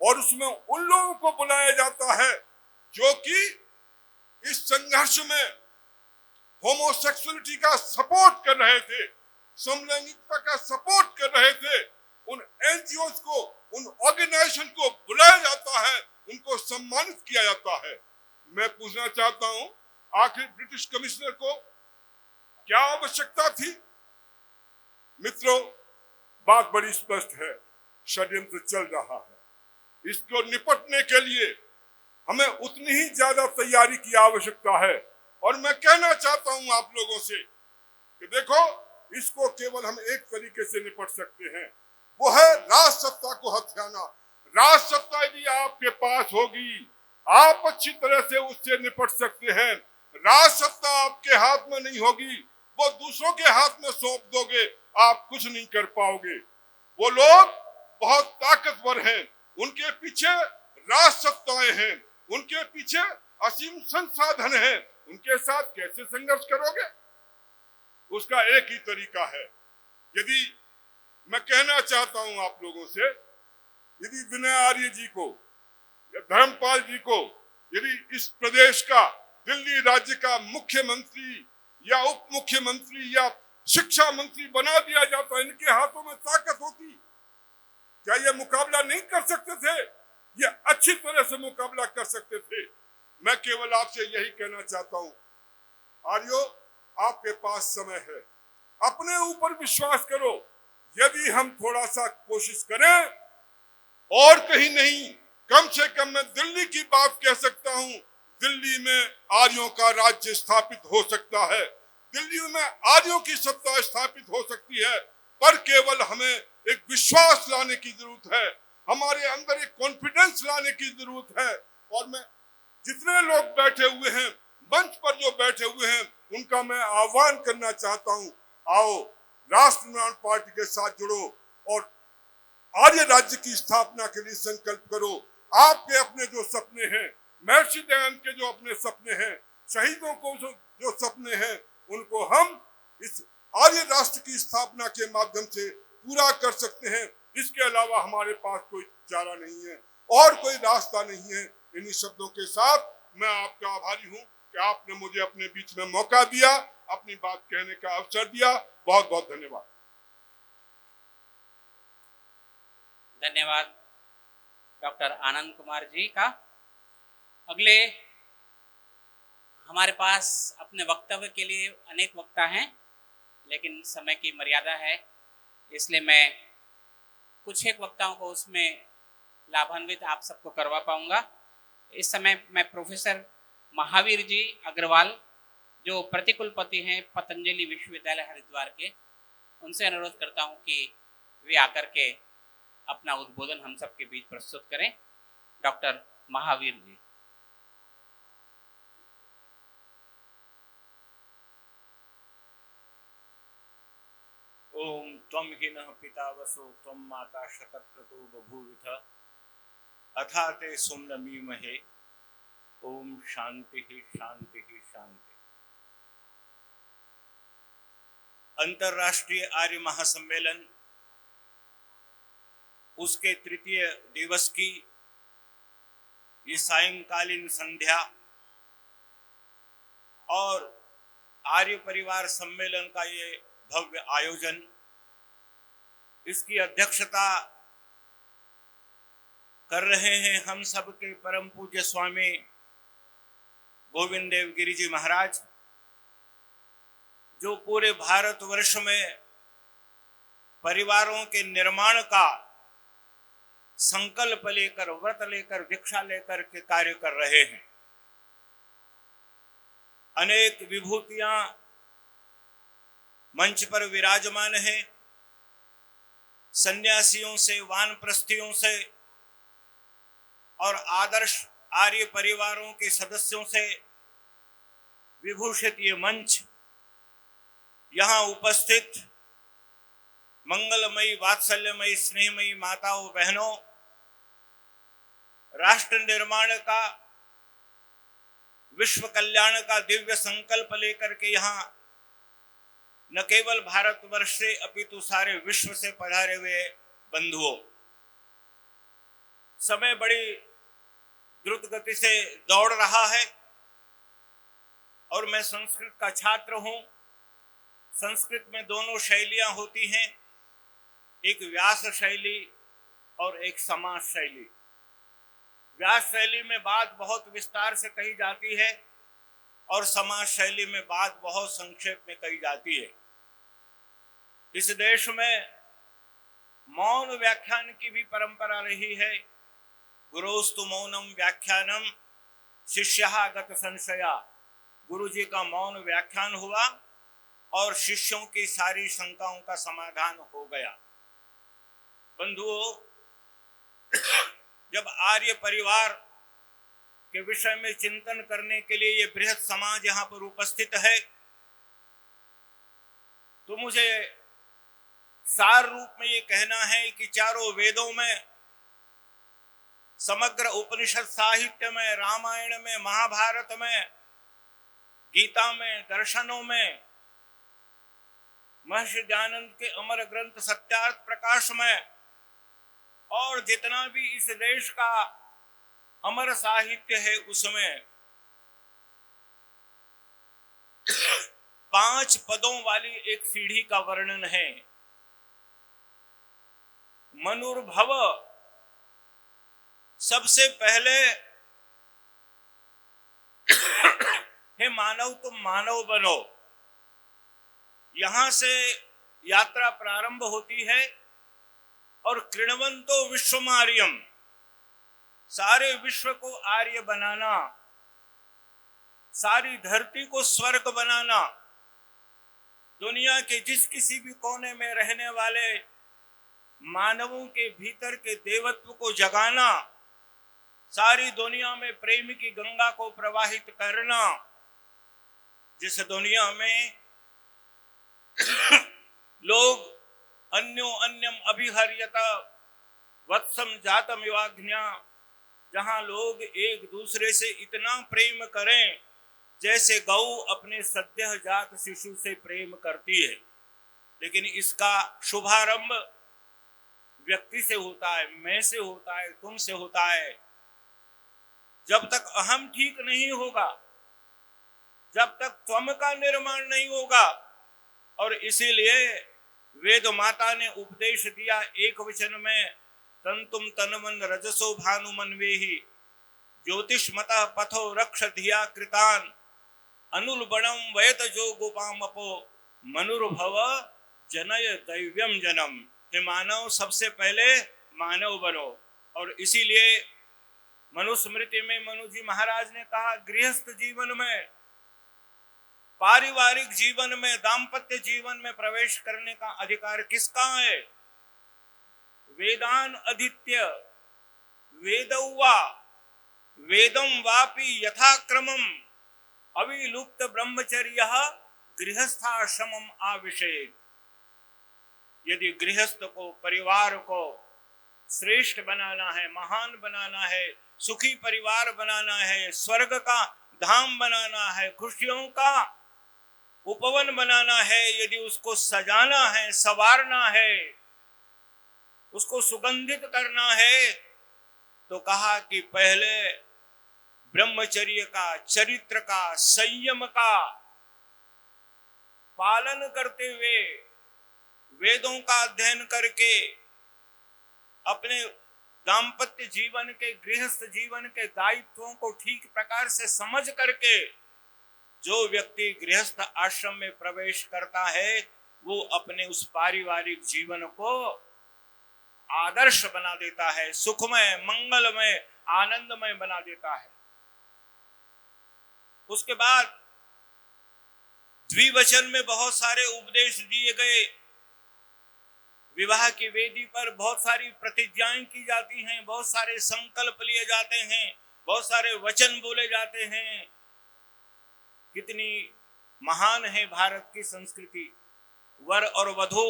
और उसमें उन लोगों को बुलाया जाता है जो कि इस संघर्ष में होमोसेक्सुअलिटी का सपोर्ट कर रहे थे, समलैंगिकता का सपोर्ट कर रहे थे। उन एनजीओस को, उन ऑर्गेनाइजेशन को बुलाया जाता है, उनको सम्मानित किया जाता है। मैं पूछना चाहता हूं, आखिर ब्रिटिश कमिश्नर को क्या आवश्यकता थी? मित्रों, बात बड़ी स्पष्ट है, षड्यंत्र चल रहा है। इसको निपटने के लिए हमें उतनी ही ज्यादा तैयारी की आवश्यकता है। और मैं कहना चाहता हूं आप लोगों से कि देखो, इसको केवल हम एक तरीके से निपट सकते हैं, वो है राज सत्ता को हथियाना। राज सत्ता यदि आपके पास होगी, आप अच्छी तरह से उससे निपट सकते हैं। राज सत्ता आपके हाथ में नहीं होगी, वो दूसरों के हाथ में सौंप दोगे, आप कुछ नहीं कर पाओगे। वो लोग बहुत ताकतवर हैं, उनके पीछे राज सत्ताएं हैं, उनके पीछे असीम संसाधन हैं, उनके साथ कैसे संघर्ष करोगे? उसका एक ही तरीका है। यदि मैं कहना चाहता हूं आप लोगों से, यदि विनय आर्य जी को या धर्मपाल जी को यदि इस प्रदेश का, दिल्ली राज्य का मुख्यमंत्री या उप मुख्यमंत्री या शिक्षा मंत्री बना दिया जाता, इनके हाथों में ताकत होती, क्या ये मुकाबला नहीं कर सकते थे? ये अच्छी तरह से मुकाबला कर सकते थे। मैं केवल आपसे यही कहना चाहता हूं, आर्यो, आपके पास समय है, अपने ऊपर विश्वास करो। यदि हम थोड़ा सा कोशिश करें, और कहीं नहीं, कम से कम मैं दिल्ली की बात कह सकता हूं, दिल्ली में आर्यों का राज्य स्थापित हो सकता है, दिल्ली में आर्यों की सत्ता स्थापित हो सकती है। पर केवल हमें एक विश्वास लाने की जरूरत है, हमारे अंदर एक कॉन्फिडेंस लाने की जरूरत है। और मैं जितने लोग बैठे हुए हैं, मंच पर जो बैठे हुए हैं, उनका मैं आह्वान करना चाहता हूं, आओ राष्ट्र निर्माण पार्टी के साथ जुड़ो और आर्य राज्य की स्थापना के लिए संकल्प करो। आपके अपने जो सपने हैं, महर्षि दयानंद के जो अपने सपने हैं, शहीदों को जो सपने हैं, उनको हम इस आर्य राष्ट्र की स्थापना के माध्यम से पूरा कर सकते हैं। इसके अलावा हमारे पास कोई चारा नहीं है और कोई रास्ता नहीं है। इन्हीं शब्दों के साथ मैं आपका आभारी हूं कि आपने मुझे अपने बीच में मौका दिया, अपनी बात कहने का अवसर दिया। बहुत बहुत धन्यवाद। धन्यवाद डॉक्टर आनंद कुमार जी का। अगले हमारे पास अपने वक्तव्य के लिए अनेक वक्ता हैं, लेकिन समय की मर्यादा है, इसलिए मैं कुछ एक वक्ताओं को उसमें लाभान्वित आप सबको करवा पाऊंगा। इस समय मैं प्रोफेसर महावीर जी अग्रवाल, जो प्रतिकुलपति हैं पतंजलि विश्वविद्यालय हरिद्वार के, उनसे अनुरोध करता हूं कि वे आकर के अपना उद्बोधन हम सबके बीच प्रस्तुत करें। डॉक्टर महावीर जी। ओम त्वं हि नः पिता वसो त्वं माता शतक्रतु बभूविथ अथा ते सुम्नमीमहे। ओम शांति ही शांति ही शांति। अंतरराष्ट्रीय आर्य महासम्मेलन उसके तृतीय दिवस की ये सायंकालीन संध्या और आर्य परिवार सम्मेलन का ये भव्य आयोजन, इसकी अध्यक्षता कर रहे हैं हम सबके परम पूज्य स्वामी गोविंद देव गिरि जी महाराज, जो पूरे भारतवर्ष में परिवारों के निर्माण का संकल्प लेकर, व्रत लेकर, दीक्षा लेकर के कार्य कर रहे हैं। अनेक विभूतियां मंच पर विराजमान है। सन्यासियों से, वानप्रस्थियों से और आदर्श आर्य परिवारों के सदस्यों से विभूषित ये मंच, यहाँ उपस्थित मंगलमयी, वात्सल्यमयी, स्नेहमयी माताओं, बहनों, राष्ट्र निर्माण का, विश्व कल्याण का दिव्य संकल्प लेकर के यहाँ न केवल भारतवर्ष से अपितु सारे विश्व से पधारे हुए बंधुओं, समय बड़ी द्रुत गति से दौड़ रहा है और मैं संस्कृत का छात्र हूं। संस्कृत में दोनों शैलियां होती हैं, एक व्यास शैली और एक समास शैली। व्यास शैली में बात बहुत विस्तार से कही जाती है और समास शैली में बात बहुत संक्षेप में कही जाती है। इस देश में मौन व्याख्यान की भी परंपरा रही है। गुरोस्तु मौनम व्याख्यानम शिष्यः गत संशया। गुरु जी का मौन व्याख्यान हुआ और शिष्यों की सारी शंकाओं का समाधान हो गया। बंधुओं, जब आर्य परिवार के विषय में चिंतन करने के लिए ये बृहद समाज यहाँ पर उपस्थित है, तो मुझे सार रूप में ये कहना है कि चारों वेदों में, समग्र उपनिषद साहित्य में, रामायण में, महाभारत में, गीता में, दर्शनों में, महर्षि दयानंद के अमर ग्रंथ सत्यार्थ प्रकाश में, और जितना भी इस देश का अमर साहित्य है उसमें 5 पदों वाली एक सीढ़ी का वर्णन है। मनुर्भव, सबसे पहले हे मानव तुम मानव बनो। यहां से यात्रा प्रारंभ होती है और कृणवंतो विश्वमार्यम, सारे विश्व को आर्य बनाना, सारी धरती को स्वर्ग बनाना, दुनिया के जिस किसी भी कोने में रहने वाले मानवों के भीतर के देवत्व को जगाना, सारी दुनिया में प्रेम की गंगा को प्रवाहित करना। जिस दुनिया में लोग अन्यो अन्यम अभिहर्यता वत्सम जातम युवाग्न्या, जहां लोग एक दूसरे से इतना प्रेम करें जैसे गौ अपने सद्यः जात शिशु से प्रेम करती है। लेकिन इसका शुभारंभ व्यक्ति से होता है, मैं से होता है, तुम से होता है। जब तक अहम ठीक नहीं होगा, जब तक त्वम का निर्माण नहीं होगा, और इसीलिए वेद माता ने उपदेश दिया एक वचन में, तंतुम तनमन रजसो भानुमन्वेहि ज्योतिषमतः पथो रक्ष धिया कृतान अनुलबणम वयत जो गोपामपो मनुर्भव जनय दैव्यम जनम। हे मानव, सबसे पहले मानव बनो। और इसीलिए मनुस्मृति में मनु जी महाराज ने कहा, गृहस्थ जीवन में, पारिवारिक जीवन में, दाम्पत्य जीवन में प्रवेश करने का अधिकार किसका है? वेदान अधीत्य वेदौवा वेदम वापि यथाक्रमम अविलुप्त ब्रह्मचर्य गृहस्थाश्रमम आविशेत। यदि गृहस्थ को, परिवार को श्रेष्ठ बनाना है, महान बनाना है, सुखी परिवार बनाना है, स्वर्ग का धाम बनाना है, खुशियों का उपवन बनाना है, यदि उसको सजाना है, संवारना है, उसको सुगंधित करना है, तो कहा कि पहले ब्रह्मचर्य का, चरित्र का, संयम का पालन करते हुए, वेदों का अध्ययन करके, अपने दाम्पत्य जीवन के, गृहस्थ जीवन के दायित्वों को ठीक प्रकार से समझ करके जो व्यक्ति गृहस्थ आश्रम में प्रवेश करता है, वो अपने उस पारिवारिक जीवन को आदर्श बना देता है, सुखमय, मंगलमय, आनंदमय बना देता है। उसके बाद द्विवचन में बहुत सारे उपदेश दिए गए। विवाह की वेदी पर बहुत सारी प्रतिज्ञाएं की जाती हैं, बहुत सारे संकल्प लिए जाते हैं, बहुत सारे वचन बोले जाते हैं। कितनी महान है भारत की संस्कृति। वर और वधू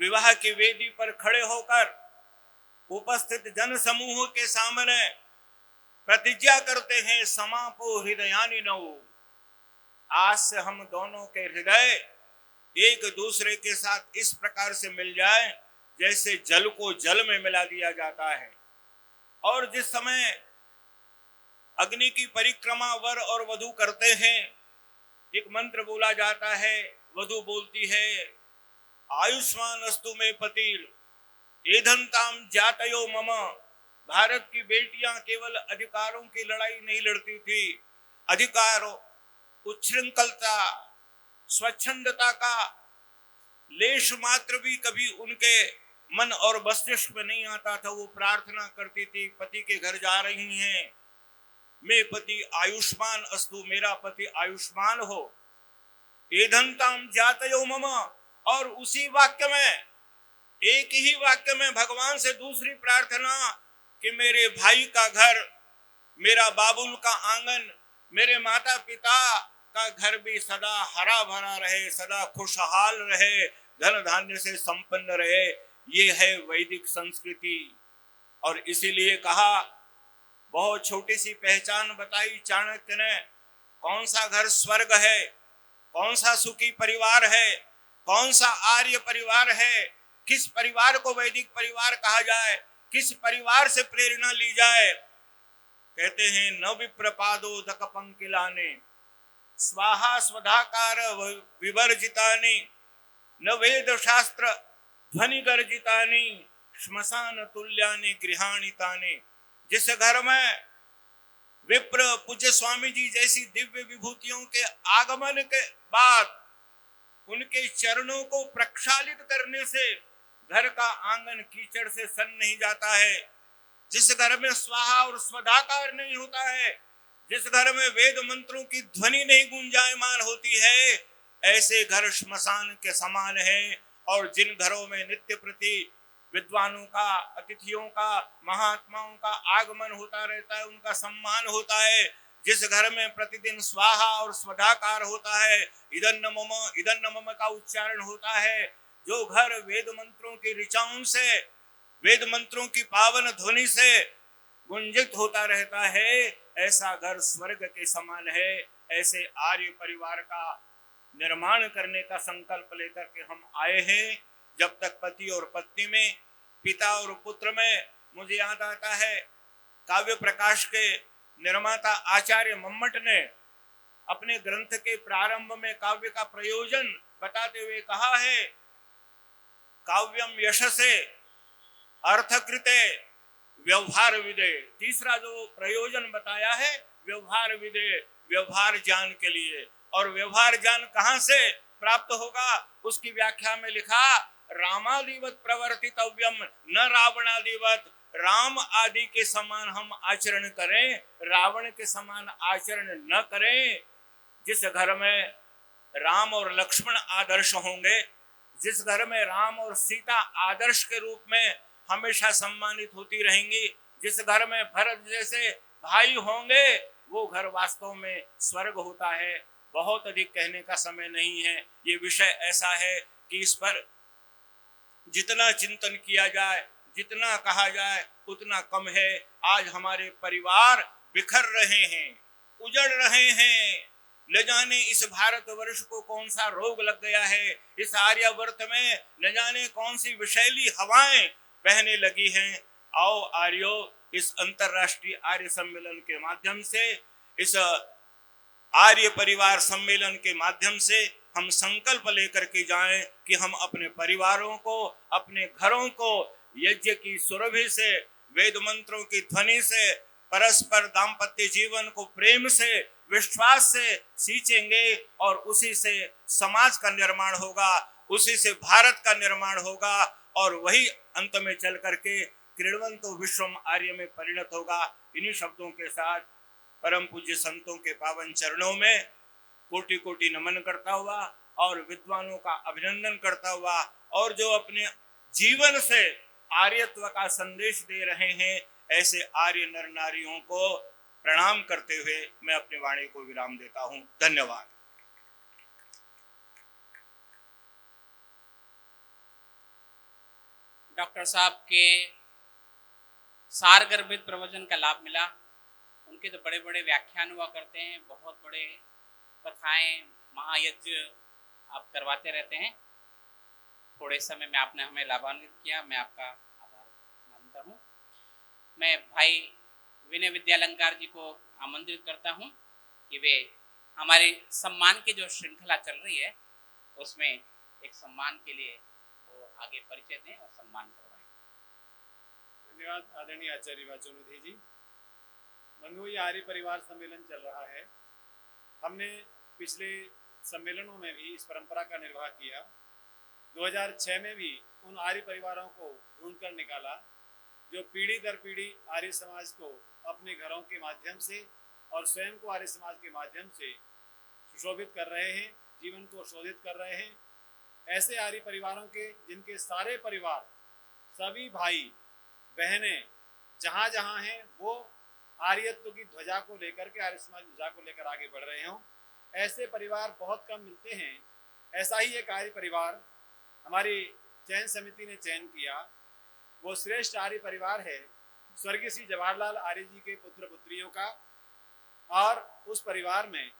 विवाह की वेदी पर खड़े होकर उपस्थित जन समूह के सामने प्रतिज्ञा करते हैं, समापो हृदयानि नौ। आज से हम दोनों के हृदय एक दूसरे के साथ इस प्रकार से मिल जाए जैसे जल को जल में मिला दिया जाता है। और जिस समय अग्नि की परिक्रमा वर और वधू करते हैं, एक मंत्र बोला जाता है। वधू बोलती है, आयुष्मान अस्तु में पतिर एधनताम जातयो मम। भारत की बेटियां केवल अधिकारों की लड़ाई नहीं लड़ती थी, अधिकारों, उच्छृंखलता, स्वच्छंदता का लेश मात्र भी कभी उनके मन और मस्तिष्क में नहीं आता था। वो प्रार्थना करती थी, पति के घर जा रही हैं, मैं पति आयुष्मान अस्तु, मेरा पति आयुष्मान हो। एधनताम जातयो मम। और उसी वाक्य में, एक ही वाक्य में भगवान से दूसरी प्रार्थना कि मेरे भाई का घर, मेरा बाबुल का आंगन, मेरे माता पिता का घर भी सदा हरा भरा रहे, सदा खुशहाल रहे, धन धान्य से संपन्न रहे। ये है वैदिक संस्कृति। और इसीलिए कहा, बहुत छोटी सी पहचान बताई चाणक्य ने, कौन सा घर स्वर्ग है, कौन सा सुखी परिवार है, कौन सा आर्य परिवार है, किस परिवार को वैदिक परिवार कहा जाए, किस परिवार से प्रेरणा ली जाए। कहते हैं, न विप्रपादो दक पंकिलाने स्वाहा स्वधाकार विवर्जितानि, न वेद शास्त्र ध्वनि गर्जितानि, श्मशान तुल्यानि गृहाणितानि। जिस घर में विप्र पूज्य स्वामी जी जैसी दिव्य विभूतियों के आगमन के बाद उनके चरणों को प्रक्षालित करने से घर का आंगन कीचड़ से सन नहीं जाता है, जिस घर में स्वाहा और स्वधाकार नहीं होता है, जिस घर में वेद मंत्रों की ध्वनि नहीं गुंजायमान होती है, ऐसे घर श्मशान के समान है। और जिन घरों में नित्य प्रति विद्वानों का, अतिथियों का, महात्माओं का आगमन होता रहता है, उनका सम्मान होता है, जिस घर में प्रतिदिन स्वाहा और स्वधाकार होता है, इदन्न मम का उच्चारण होता है, जो घर वेद मंत्रों की ऋचाओं से, वेद मंत्रों की पावन ध्वनि से गुंजित होता रहता है, ऐसा घर स्वर्ग के समान है। ऐसे आर्य परिवार का निर्माण करने का संकल्प लेकर के हम आए हैं। जब तक पति और पत्नी में, पिता और पुत्र में, मुझे याद आता है काव्य प्रकाश के निर्माता आचार्य मम्मट ने अपने ग्रंथ के प्रारंभ में काव्य का प्रयोजन बताते हुए कहा है, काव्यम यशसे अर्थकृते व्यवहार विदे। तीसरा जो प्रयोजन बताया है, व्यवहार विदे, व्यवहार ज्ञान के लिए। और व्यवहार ज्ञान कहां से प्राप्त होगा, उसकी व्याख्या में लिखा, रामादिवत प्रवर्तितव्यम न रावणादिवत। राम आदि के समान हम आचरण करें, रावण के समान आचरण न करें। जिस घर में राम और लक्ष्मण आदर्श होंगे, जिस घर में राम और सीता आदर्श के रूप में हमेशा सम्मानित होती रहेंगी, जिस घर में भरत जैसे भाई होंगे, वो घर वास्तव में स्वर्ग होता है। बहुत अधिक कहने का समय नहीं है। ये विषय ऐसा है कि इस पर जितना चिंतन किया जाए, जितना कहा जाए, उतना कम है। आज हमारे परिवार बिखर रहे हैं, उजड़ रहे हैं। न जाने इस भारतवर्ष को कौन सा रोग लग गया है, इस आर्यावर्त में न जाने कौन सी विषैली हवाएं बहने लगी हैं। आओ आर्यो, इस अंतरराष्ट्रीय आर्य सम्मेलन के माध्यम से, इस आर्य परिवार सम्मेलन के माध्यम से हम संकल्प लेकर के जाएं कि हम अपने परिवारों को, अपने घरों को यज्ञ की सुरभि से, वेद मंत्रों की ध्वनि से, परस्पर दाम्पत्य जीवन को प्रेम से, विश्वास से सींचेंगे और उसी से समाज का निर्माण होगा, उसी से भारत का निर्माण होगा और वही अंत में चल करके क्रीडवंतो विश्वम आर्य में परिणत होगा। इन्हीं शब्दों के साथ परम पूज्य संतों के पावन चरणों में कोटि कोटि नमन करता हुआ और विद्वानों का अभिनंदन करता हुआ और जो अपने जीवन से आर्यत्व का संदेश दे रहे हैं, ऐसे आर्य नर नारियों को प्रणाम करते हुए मैं अपनी वाणी को विराम देता हूं। धन्यवाद। डॉक्टर साहब के सारगर्भित प्रवचन का लाभ मिला। उनके तो बड़े बड़े व्याख्यान हुआ करते हैं, बहुत बड़े कथाएं, महायज्ञ आप करवाते रहते हैं। थोड़े समय में आपने हमें लाभान्वित किया, मैं आपका आभार मानता हूँ। मैं भाई विनय विद्यालंकार जी को आमंत्रित करता हूँ कि वे हमारे सम्मान की जो श्रृंखला चल रही है उसमें एक सम्मान के लिए वो आगे परिचय दें और सम्मान करवाएं। धन्यवाद आदरणीय आचार्य वाचोनिधि जी। बंधुओं, ये आर्य परिवार सम्मेलन चल रहा है। हमने पिछले सम्मेलनों में भी इस परंपरा का निर्वाह किया। 2006 में भी उन आर्य परिवारों को ढूंढकर निकाला जो पीढ़ी दर पीढ़ी आर्य समाज को अपने घरों के माध्यम से और स्वयं को आर्य समाज के माध्यम से सुशोभित कर रहे हैं, जीवन को शोधित कर रहे हैं। ऐसे आर्य परिवारों के जिनके सारे परिवार, सभी भाई बहनें जहाँ जहाँ हैं वो आर्यत्व की ध्वजा को लेकर के, आर्य समाज ध्वजा को लेकर आगे बढ़ रहे हों, ऐसे परिवार बहुत कम मिलते हैं। ऐसा ही एक आर्य परिवार हमारी चयन समिति ने चयन किया वो श्रेष्ठ आर्य परिवार है स्वर्गीय श्री जवाहरलाल आर्य जी के पुत्र पुत्रियों का। और उस परिवार में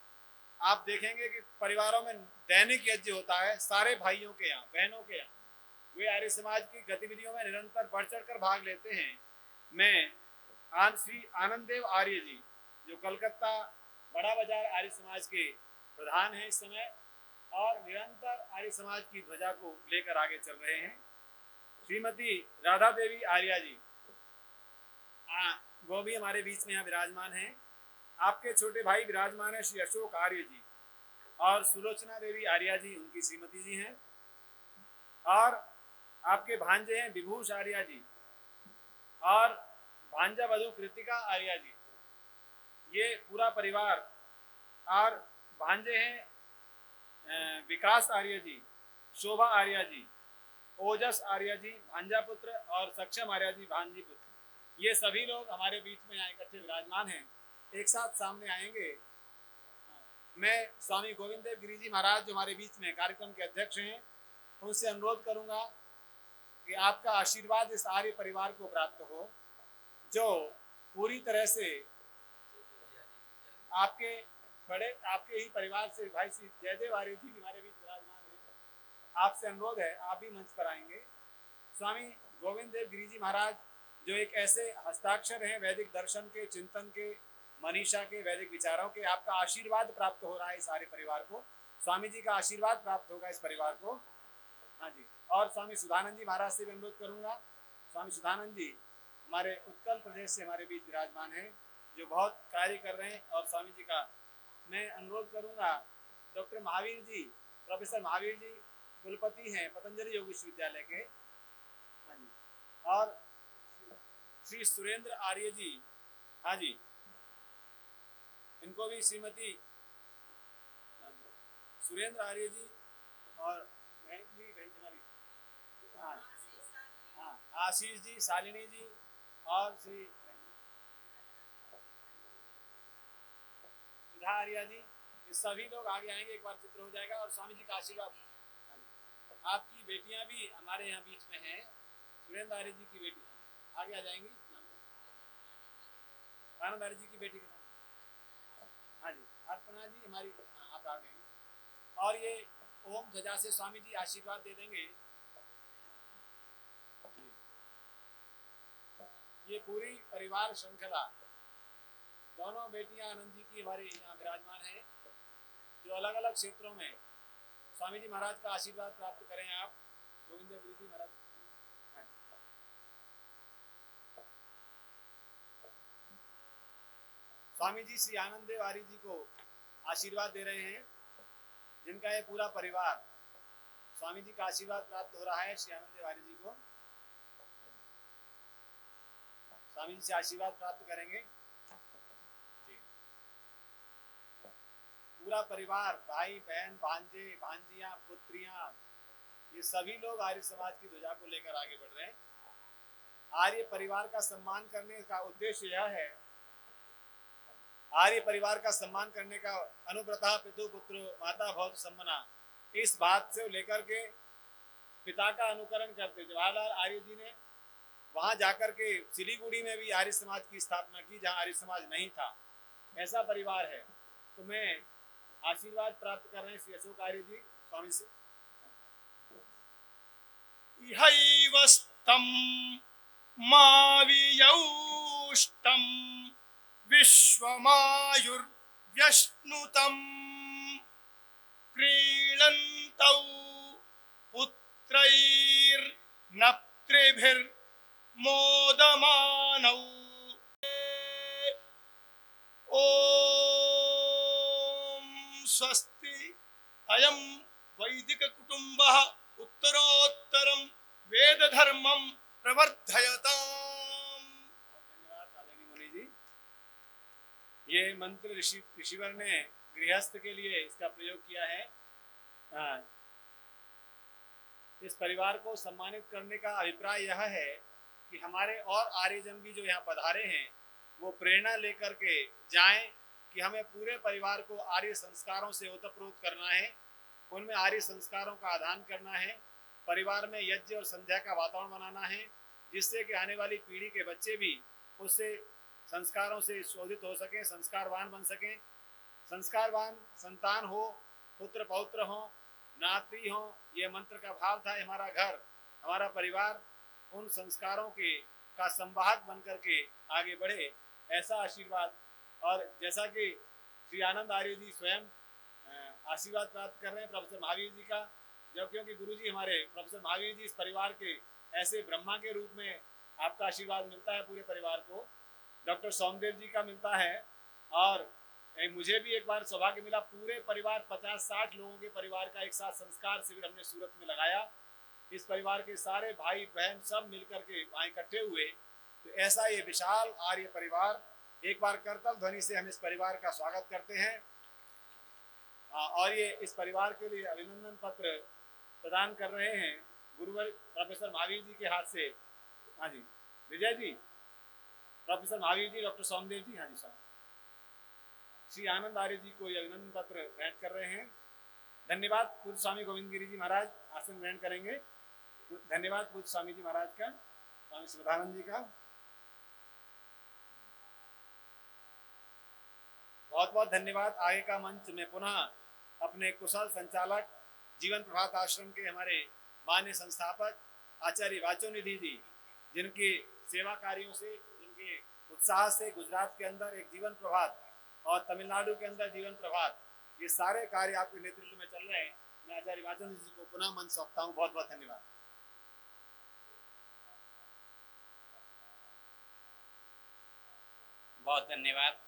आप देखेंगे कि परिवारों में दैनिक यज्ञ होता है सारे भाइयों के यहाँ, बहनों के यहाँ। वे आर्य समाज की गतिविधियों में निरंतर बढ़ चढ़ कर भाग लेते हैं। मैं श्री आनंद देव आर्य जी जो कलकत्ता बड़ा बाजार आर्य समाज के प्रधान हैं इस समय और निरंतर आर्य समाज की ध्वजा को लेकर आगे चल रहे हैं। श्रीमती राधा देवी आर्या जी वो भी हमारे बीच में यहाँ विराजमान हैं। आपके छोटे भाई विराजमान है श्री अशोक आर्य जी और सुलोचना देवी आर्या जी उनकी श्रीमती जी हैं। और आपके भांजे हैं विभूष आर्या जी और भांजा वधु कृतिका आर्या जी, ये पूरा परिवार। और भांजे हैं विकास आर्य जी, शोभा आर्या जी, ओजस आर्या जी भांजा पुत्र और सक्षम आर्या जी भांजी पुत्र। ये सभी लोग हमारे बीच में यहाँ इकट्ठे विराजमान हैं। एक साथ सामने आएंगे। मैं स्वामी गोविंद देव गिरी जी महाराज जो हमारे बीच में कार्यक्रम के अध्यक्ष हैं उनसे अनुरोध करूंगा कि आपका आशीर्वाद इस आर्य परिवार को प्राप्त हो जो पूरी तरह से आपके ही परिवार से भाई श्री जयदेव आर्य जी भी हमारे बीच विराजमान हैं। आपसे अनुरोध है आप भी मंच पर आएंगे। स्वामी गोविंद देव गिरी जी महाराज जो एक ऐसे हस्ताक्षर हैं वैदिक दर्शन के, चिंतन के, मनीषा के, वैदिक विचारों के। आपका आशीर्वाद प्राप्त हो रहा है इस आर्य परिवार को, स्वामी जी का आशीर्वाद प्राप्त होगा इस परिवार को। हाँ जी। और स्वामी सुधानंद जी महाराज से भी अनुरोध करूंगा। स्वामी सुधानंद जी हमारे उत्कल प्रदेश से हमारे बीच विराजमान हैं जो बहुत कार्य कर रहे हैं। और स्वामी जी का मैं अनुरोध करूंगा डॉक्टर महावीर जी, प्रोफेसर महावीर जी कुलपति हैं पतंजलि योग विश्वविद्यालय के। हाँ जी। और श्री सुरेंद्र आर्य जी, हाँ जी, इनको भी श्रीमती सुरेंद्र आर्य जी और बहन हमारी हाँ आशीष जी, शालिनी जी और श्री सुधा आर्या जी, ये सभी लोग आगे आएंगे। एक बार चित्र हो जाएगा और स्वामी जी का आशीर्वाद। आपकी बेटियां भी हमारे यहाँ बीच में हैं। सुरेंद्र आर्य जी की बेटी आगे आ जाएंगी। आनंद आर्य जी की बेटी का नाम हाँ जी अर्पणा जी हमारी आप आ गए। और ये ओम ध्वजा से स्वामी जी आशीर्वाद दे देंगे। ये पूरी परिवार श्रृंखला दोनों बेटियां आनंद जी की हमारे यहाँ विराजमान है जो अलग अलग क्षेत्रों में स्वामी जी महाराज का आशीर्वाद प्राप्त करें। आप गोविंद गिरी जी महाराज स्वामी जी श्री आनंद देव आर्य जी को आशीर्वाद दे रहे हैं जिनका ये पूरा परिवार स्वामी जी का आशीर्वाद प्राप्त हो रहा है। श्री आनंद देव आर्य जी को स्वामी जी से आशीर्वाद प्राप्त करेंगे। पूरा परिवार, भाई बहन, भांजे भांजियां, पुत्रियां, ये सभी लोग आर्य समाज की ध्वजा को लेकर आगे बढ़ रहे हैं। आर्य परिवार का सम्मान करने का उद्देश्य यह है, आर्य परिवार का सम्मान करने का अनुव्रता पितु पुत्र माता भवतु सम्मना, इस बात से लेकर के पिता का अनुकरण करते जवाहरलाल आर्य जी ने वहां जाकर के सिलीगुड़ी में भी आर्य समाज की स्थापना की जहां आर्य समाज नहीं था। ऐसा परिवार है। तो मैं आशीर्वाद प्राप्त कर रहे हैं श्री अशोक आर्य जी स्वामी से। इहैवस्तं मावियौष्टं विश्वमायुर्व्यश्नुतं क्रीडन्तौ पुत्रैर्नप्त्रिभिर्मोदमानौ स्वस्ति अयं वैदिक कुटुंबः उत्तरोत्तरं वेद धर्मं प्रवर्धयताम्। धन्यवाद आदरणीय मुनि जी। ये मंत्र ऋषिवर ने गृहस्थ के लिए इसका प्रयोग किया है। इस परिवार को सम्मानित करने का अभिप्राय यह है कि हमारे और आर्यजन भी जो यहाँ पधारे हैं वो प्रेरणा लेकर के जाएं कि हमें पूरे परिवार को आर्य संस्कारों से ओतप्रोत करना है, उनमें आर्य संस्कारों का आदान करना है परिवार में यज्ञ और संध्या का वातावरण बनाना है, जिससे कि आने वाली पीढ़ी के बच्चे भी उससे संस्कारों से शोधित हो सकें, संस्कारवान बन सकें। संस्कारवान संतान हो, पुत्र पौत्र हो, नाती हो, ये मंत्र का भाव था। हमारा घर, हमारा परिवार उन संस्कारों के का संवाहक बन करके आगे बढ़े, ऐसा आशीर्वाद। और जैसा कि श्री आनंद आर्य जी स्वयं आशीर्वाद प्राप्त कर रहे हैं प्रोफेसर महावीर जी का, जब क्योंकि गुरु जी हमारे प्रोफेसर महावीर जी इस परिवार के ऐसे ब्रह्मा के रूप में आपका आशीर्वाद मिलता है पूरे परिवार को। डॉक्टर सोमदेव जी का मिलता है, और मुझे भी एक बार सौभाग्य मिला, पूरे परिवार 50-60 लोगों के परिवार का एक साथ संस्कार शिविर हमने सूरत में लगाया। इस परिवार के सारे भाई बहन सब मिलकर के वहाँ इकट्ठे हुए। तो ऐसा ये विशाल आर्य परिवार, एक बार करतल ध्वनि से हम इस परिवार का स्वागत करते हैं। और ये इस परिवार के लिए अभिनंदन पत्र प्रदान कर रहे हैं गुरुवर प्रोफेसर महावीर जी के हाथ से। हाँ जी विजय जी, प्रोफेसर महावीर जी, डॉक्टर सोमदेव जी, हाँ जी साहब, श्री आनंद आर्य जी को ये अभिनंदन पत्र भेंट कर रहे हैं। धन्यवाद। पूज्य स्वामी गोविंद गिरी जी महाराज आसन ग्रहण करेंगे। धन्यवाद पूज्य स्वामी जी महाराज का, स्वामी श्रद्धानंद जी का बहुत बहुत धन्यवाद। आगे का मंच में पुनः अपने कुशल संचालक जीवन प्रभात आश्रम के हमारे मान्य संस्थापक आचार्य वाचोनिधि जी, जिनके सेवा कार्यों से, जिनके उत्साह से गुजरात के अंदर एक जीवन प्रभात और तमिलनाडु के अंदर जीवन प्रभात, ये सारे कार्य आपके नेतृत्व में चल रहे हैं। मैं आचार्य वाचोनिधि जी को पुनः मंच सौंपता हूँ। बहुत बहुत धन्यवाद। बहुत धन्यवाद।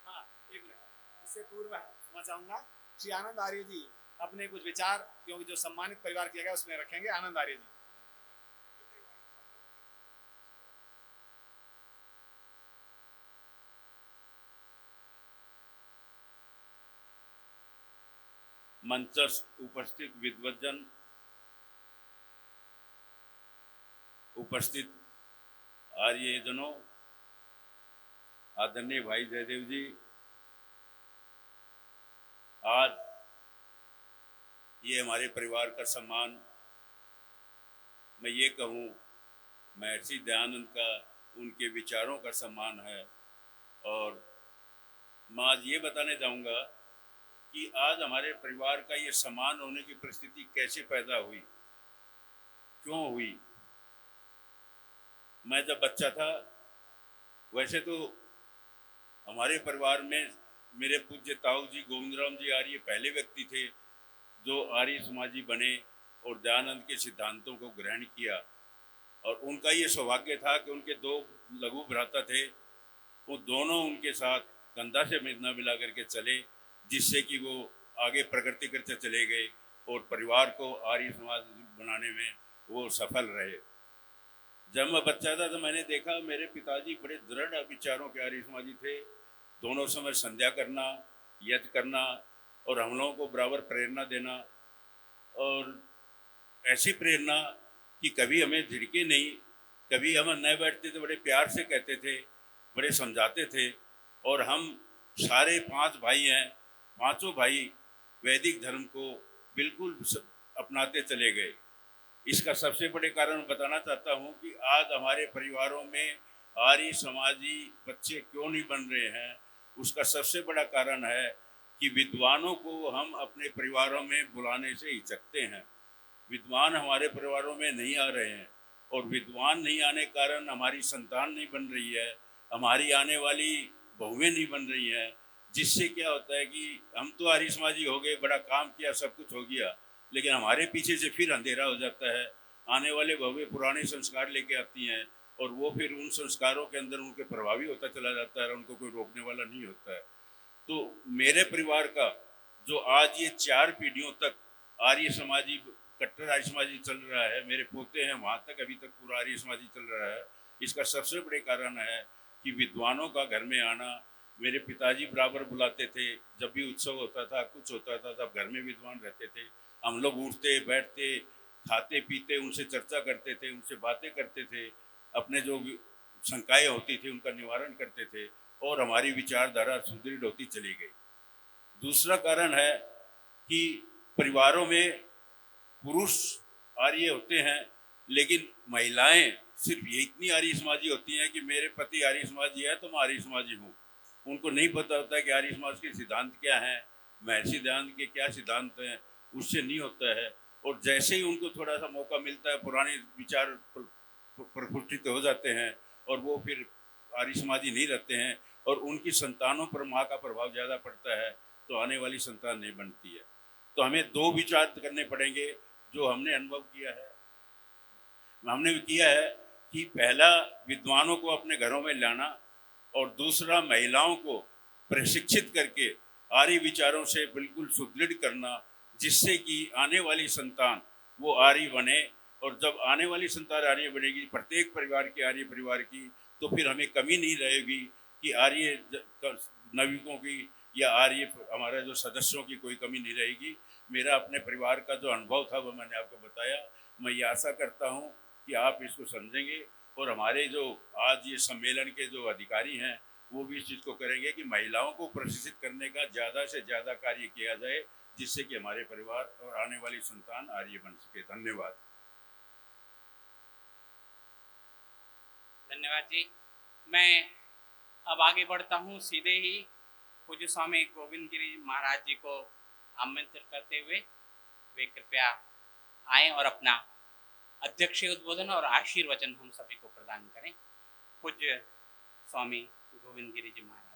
हाँ, एक मिनट, इससे पूर्व मैं चाहूंगा श्री आनंद आर्य जी अपने कुछ विचार, क्योंकि जो सम्मानित परिवार किया गया उसमें रखेंगे। आनंद आर्य जी। मंचस्थ उपस्थित विद्वज्जन, उपस्थित आर्यजनों, आदरणीय भाई जयदेव जी, आज ये हमारे परिवार का सम्मान, मैं ये कहूँ महर्षि दयानंद का, उनके विचारों का सम्मान है। और मैं आज ये बताने जाऊँगा कि आज हमारे परिवार का ये सम्मान होने की परिस्थिति कैसे पैदा हुई, क्यों हुई। मैं जब बच्चा था, वैसे तो हमारे परिवार में मेरे पूज्य ताऊ जी गोविंदराम जी आर्य पहले व्यक्ति थे जो आर्य समाजी बने और दयानंद के सिद्धांतों को ग्रहण किया। और उनका ये सौभाग्य था कि उनके दो लघु भ्राता थे, वो दोनों उनके साथ कंधा से मिलना मिला करके चले, जिससे कि वो आगे प्रगति करते चले गए और परिवार को आर्य समाज बनाने में वो सफल रहे। जब मैं बच्चा था तो मैंने देखा मेरे पिताजी बड़े दृढ़ विचारों के आर्य समाजी थे। दोनों समय संध्या करना, यज्ञ करना और हम लोगों को बराबर प्रेरणा देना, और ऐसी प्रेरणा कि कभी हमें झिड़के नहीं, कभी हम न बैठते थे, बड़े प्यार से कहते थे, बड़े समझाते थे। और हम सारे 5 भाई हैं, पांचों भाई वैदिक धर्म को बिल्कुल अपनाते चले गए। इसका सबसे बड़े कारण बताना चाहता हूँ कि आज हमारे परिवारों में आर्य समाजी बच्चे क्यों नहीं बन रहे हैं। उसका सबसे बड़ा कारण है कि विद्वानों को हम अपने परिवारों में बुलाने से हिचकते हैं। विद्वान हमारे परिवारों में नहीं आ रहे हैं, और विद्वान नहीं आने के कारण हमारी संतान नहीं बन रही है, हमारी आने वाली बहुएं नहीं बन रही हैं। जिससे क्या होता है कि हम तो आर्य समाजी हो गए, बड़ा काम किया, सब कुछ हो गया, लेकिन हमारे पीछे से फिर अंधेरा हो जाता है। आने वाले बहुएं पुराने संस्कार लेके आती हैं, और वो फिर उन संस्कारों के अंदर उनके प्रभावी होता चला जाता है, उनको कोई रोकने वाला नहीं होता है। तो मेरे परिवार का जो आज ये 4 पीढ़ियों तक आर्य समाजी, कट्टर आर्य समाजी चल रहा है, मेरे पोते हैं वहाँ तक अभी तक पूरा आर्य समाजी चल रहा है। इसका सबसे बड़े कारण है कि विद्वानों का घर में आना। मेरे पिताजी बराबर बुलाते थे, जब भी उत्सव होता था, कुछ होता था, तब घर में विद्वान रहते थे। हम लोग उठते बैठते, खाते पीते, उनसे चर्चा करते थे, उनसे बातें करते थे, अपने जो शंकाएं होती थी उनका निवारण करते थे, और हमारी विचारधारा सुदृढ़ होती चली गई। दूसरा कारण है कि परिवारों में पुरुष आर्य होते हैं, लेकिन महिलाएं सिर्फ ये इतनी आर्य समाजी होती हैं कि मेरे पति आर्य समाजी है तो मैं आर्य समाजी हूँ। उनको नहीं पता होता है कि आर्य समाज के सिद्धांत क्या हैं, महर्षि सिद्धांत के क्या सिद्धांत हैं, उससे नहीं होता है। और जैसे ही उनको थोड़ा सा मौका मिलता है, पुराने विचार प्रफुल्लित हो जाते हैं और वो फिर आर्य समाजी नहीं रहते हैं और उनकी संतानों पर माँ का प्रभाव ज़्यादा पड़ता है, तो आने वाली संतान नहीं बनती है। तो हमें दो विचार करने पड़ेंगे जो हमने अनुभव किया है। हमने किया है कि पहला विद्वानों को अपने घरों में लाना और दूसरा महिलाओं को प्रशिक्षित करके आर्य विचारों से बिल्कुल सुदृढ़ करना, जिससे कि आने वाली संतान वो आर्य बने। और जब आने वाली संतान आर्य बनेगी, प्रत्येक परिवार की आर्य परिवार की, तो फिर हमें कमी नहीं रहेगी कि आर्य नाविकों की या आर्य हमारे जो सदस्यों की कोई कमी नहीं रहेगी। मेरा अपने परिवार का जो अनुभव था वो मैंने आपको बताया। मैं ये आशा करता हूँ कि आप इसको समझेंगे और हमारे जो आज ये सम्मेलन के जो अधिकारी हैं वो भी इस चीज़ को करेंगे कि महिलाओं को प्रशिक्षित करने का ज़्यादा से ज़्यादा कार्य किया जाए, जिससे कि हमारे परिवार और आने वाली संतान आर्य बन सके। धन्यवाद। धन्यवाद जी। मैं अब आगे बढ़ता हूँ, सीधे ही पूज्य स्वामी गोविंद गिरी महाराज जी को आमंत्रित करते हुए वे कृपया आए और अपना अध्यक्षीय उद्बोधन और आशीर्वचन हम सभी को प्रदान करें। पूज्य स्वामी गोविंद गिरी जी महाराज।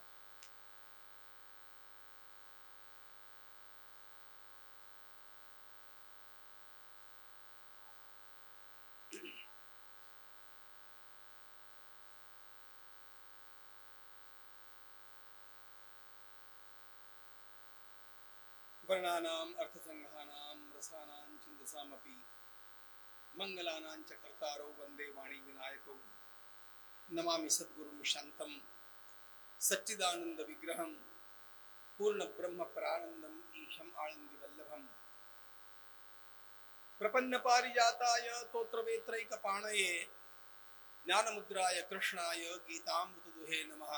वर्णानाम् अर्थसंग्रहाणां रसानां छन्दसामपि मंगलानां च कर्तारौ वन्दे वाणी विनायकौ। नमामि सद्गुरुं शान्तं सच्चिदानंद विग्रहं पूर्ण ब्रह्म परानंदम् ईशम् आनंदी वल्लभम्। प्रपन्न पारिजाताय तोत्रवेत्रैकपाणये ज्ञानमुद्राय कृष्णाय गीतामृतदुहे नमः।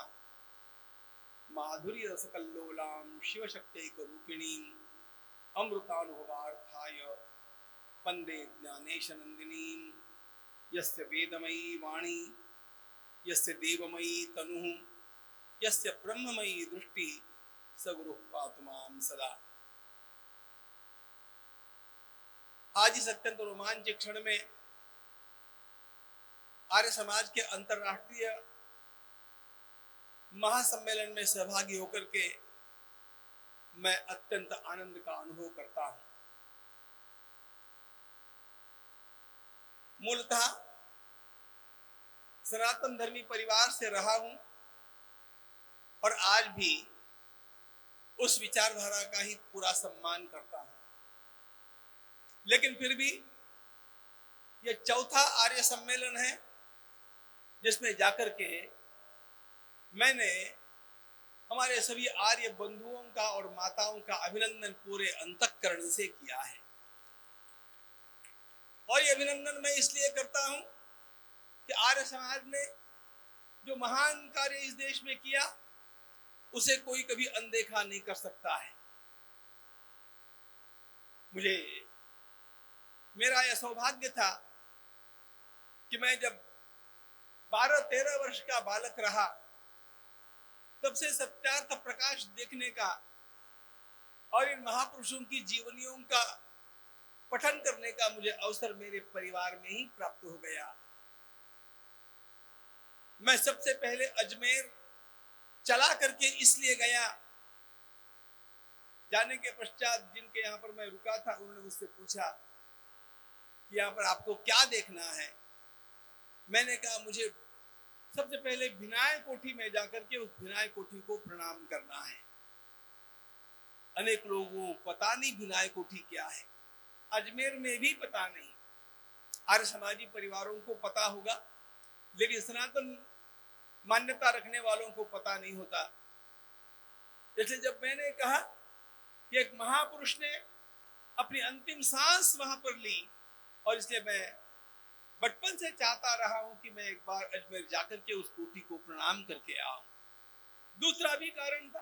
माधुर्य रसकल्लोलां शिवशक्त्यैकरूपिणीम् अमृतानुभवार्थाय वन्दे ज्ञानेशनन्दिनीं। यस्य वेदमयी वाणी, यस्य देवमयी तनुः, यस्य ब्रह्ममयी दृष्टि, सगुरुः पातु मां सदा। आज इस अत्यंत रोमांचक क्षण में आर्य समाज के अंतरराष्ट्रीय महासम्मेलन में सहभागी होकर के मैं अत्यंत आनंद का अनुभव करता हूं। मूलतः सनातन धर्मी परिवार से रहा हूं और आज भी उस विचारधारा का ही पूरा सम्मान करता हूं, लेकिन फिर भी यह चौथा आर्य सम्मेलन है जिसमें जाकर के मैंने हमारे सभी आर्य बंधुओं का और माताओं का अभिनंदन पूरे अंतःकरण से किया है। और ये अभिनंदन मैं इसलिए करता हूं कि आर्य समाज ने जो महान कार्य इस देश में किया उसे कोई कभी अनदेखा नहीं कर सकता है। मुझे मेरा यह सौभाग्य था कि मैं जब 12-13 वर्ष का बालक रहा तब से सत्यार्थ प्रकाश देखने का और इन महापुरुषों की जीवनियों का पठन करने का मुझे अवसर मेरे परिवार में ही प्राप्त हो गया। मैं सबसे पहले अजमेर चला करके इसलिए गया, जाने के पश्चात जिनके यहाँ पर मैं रुका था उन्होंने मुझसे पूछा कि यहाँ पर आपको क्या देखना है। मैंने कहा मुझे सबसे पहले भिनाय कोठी में जाकर के उस भिनाय कोठी को प्रणाम करना है। अनेक लोगों को पता नहीं भिनाय कोठी क्या है, अजमेर में भी पता नहीं। आर्य समाजी परिवारों को पता होगा, लेकिन सनातन मान्यता रखने वालों को पता नहीं होता। जैसे जब मैंने कहा कि एक महापुरुष ने अपनी अंतिम सांस वहां पर ली और इसलिए मैं बचपन से चाहता रहा हूं कि मैं एक बार अजमेर जाकर के उस कोठी को प्रणाम करके आऊं। दूसरा भी कारण था,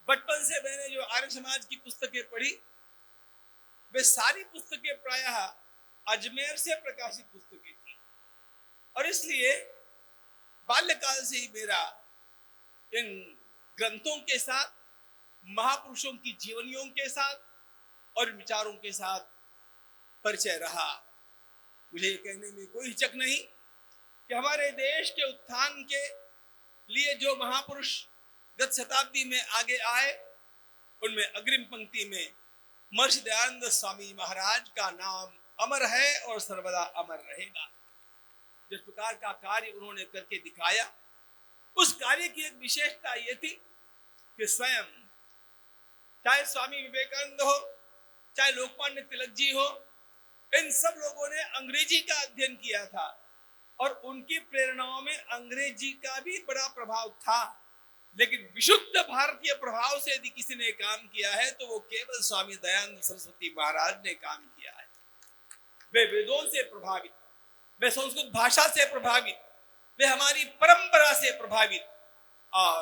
बचपन से मैंने जो आर्य समाज की पुस्तकें पढ़ी, वे सारी पुस्तकें प्रायः अजमेर से प्रकाशित पुस्तकें थी, और इसलिए बाल्यकाल से ही मेरा इन ग्रंथों के साथ, महापुरुषों की जीवनियों के साथ और विचारों के साथ परिचय रहा। मुझे ये कहने में कोई हिचक नहीं कि हमारे देश के उत्थान के लिए जो महापुरुष गत शताब्दी में आगे आए, उनमें अग्रिम पंक्ति में महर्षि दयानंद स्वामी महाराज का नाम अमर है और सर्वदा अमर रहेगा। जिस प्रकार का कार्य उन्होंने करके दिखाया, उस कार्य की एक विशेषता यह थी कि स्वयं, चाहे स्वामी विवेकानंद हो, चाहे लोकमान्य तिलक जी हो, इन सब लोगों ने अंग्रेजी का अध्ययन किया था, और उनकी प्रेरणाओं में अंग्रेजी का भी बड़ा प्रभाव था। लेकिन विशुद्ध भारतीय प्रभाव से यदि किसी ने काम किया है तो वो केवल स्वामी दयानंद सरस्वती महाराज ने काम किया है। वे वेदों से प्रभावित, वे संस्कृत भाषा से प्रभावित, वे हमारी परंपरा से प्रभावित, और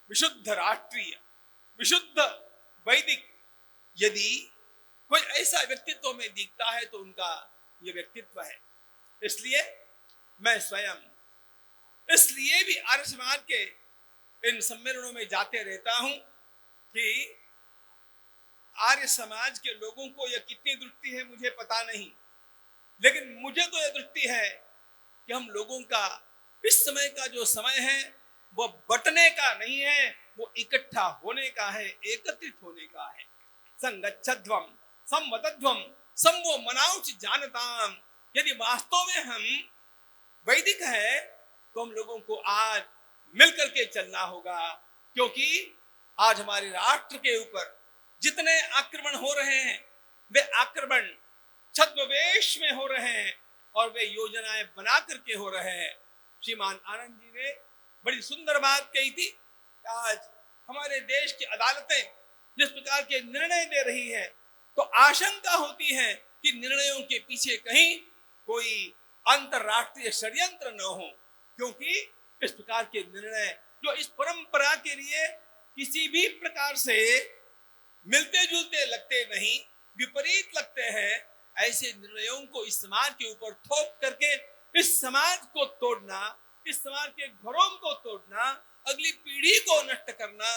विशुद्ध राष्ट्रीय, विशुद्ध वैदिक यदि कोई ऐसा व्यक्तित्व में दिखता है तो उनका यह व्यक्तित्व है। इसलिए मैं स्वयं इसलिए भी आर्य समाज के इन सम्मेलनों में जाते रहता हूं कि आर्य समाज के लोगों को यह कितनी दृष्टि है मुझे पता नहीं, लेकिन मुझे तो यह दृष्टि है कि हम लोगों का इस समय का जो समय है वो बटने का नहीं है, वो इकट्ठा होने का है, एकत्रित होने का है। संगच्छध्वम संवदध्वम संवो मनाउच जानताम। यदि वास्तव में हम वैदिक है तो हम लोगों को आज मिलकर के चलना होगा, क्योंकि आज हमारे राष्ट्र के ऊपर जितने आक्रमण हो रहे हैं वे आक्रमण छद्मवेश में हो रहे हैं और वे योजनाएं बना करके हो रहे हैं। श्रीमान आनंद जी ने बड़ी सुंदर बात कही थी, आज हमारे देश की अदालतें जिस प्रकार के निर्णय दे रही है तो आशंका होती है कि निर्णयों के पीछे कहीं कोई अंतरराष्ट्रीय षड्यंत्र न हो, क्योंकि इस प्रकार के निर्णय जो इस परंपरा के लिए किसी भी प्रकार से मिलते जुलते लगते नहीं, विपरीत लगते हैं, ऐसे निर्णयों को इस समाज के ऊपर थोप करके इस समाज को तोड़ना, इस समाज के घरों को तोड़ना, अगली पीढ़ी को नष्ट करना,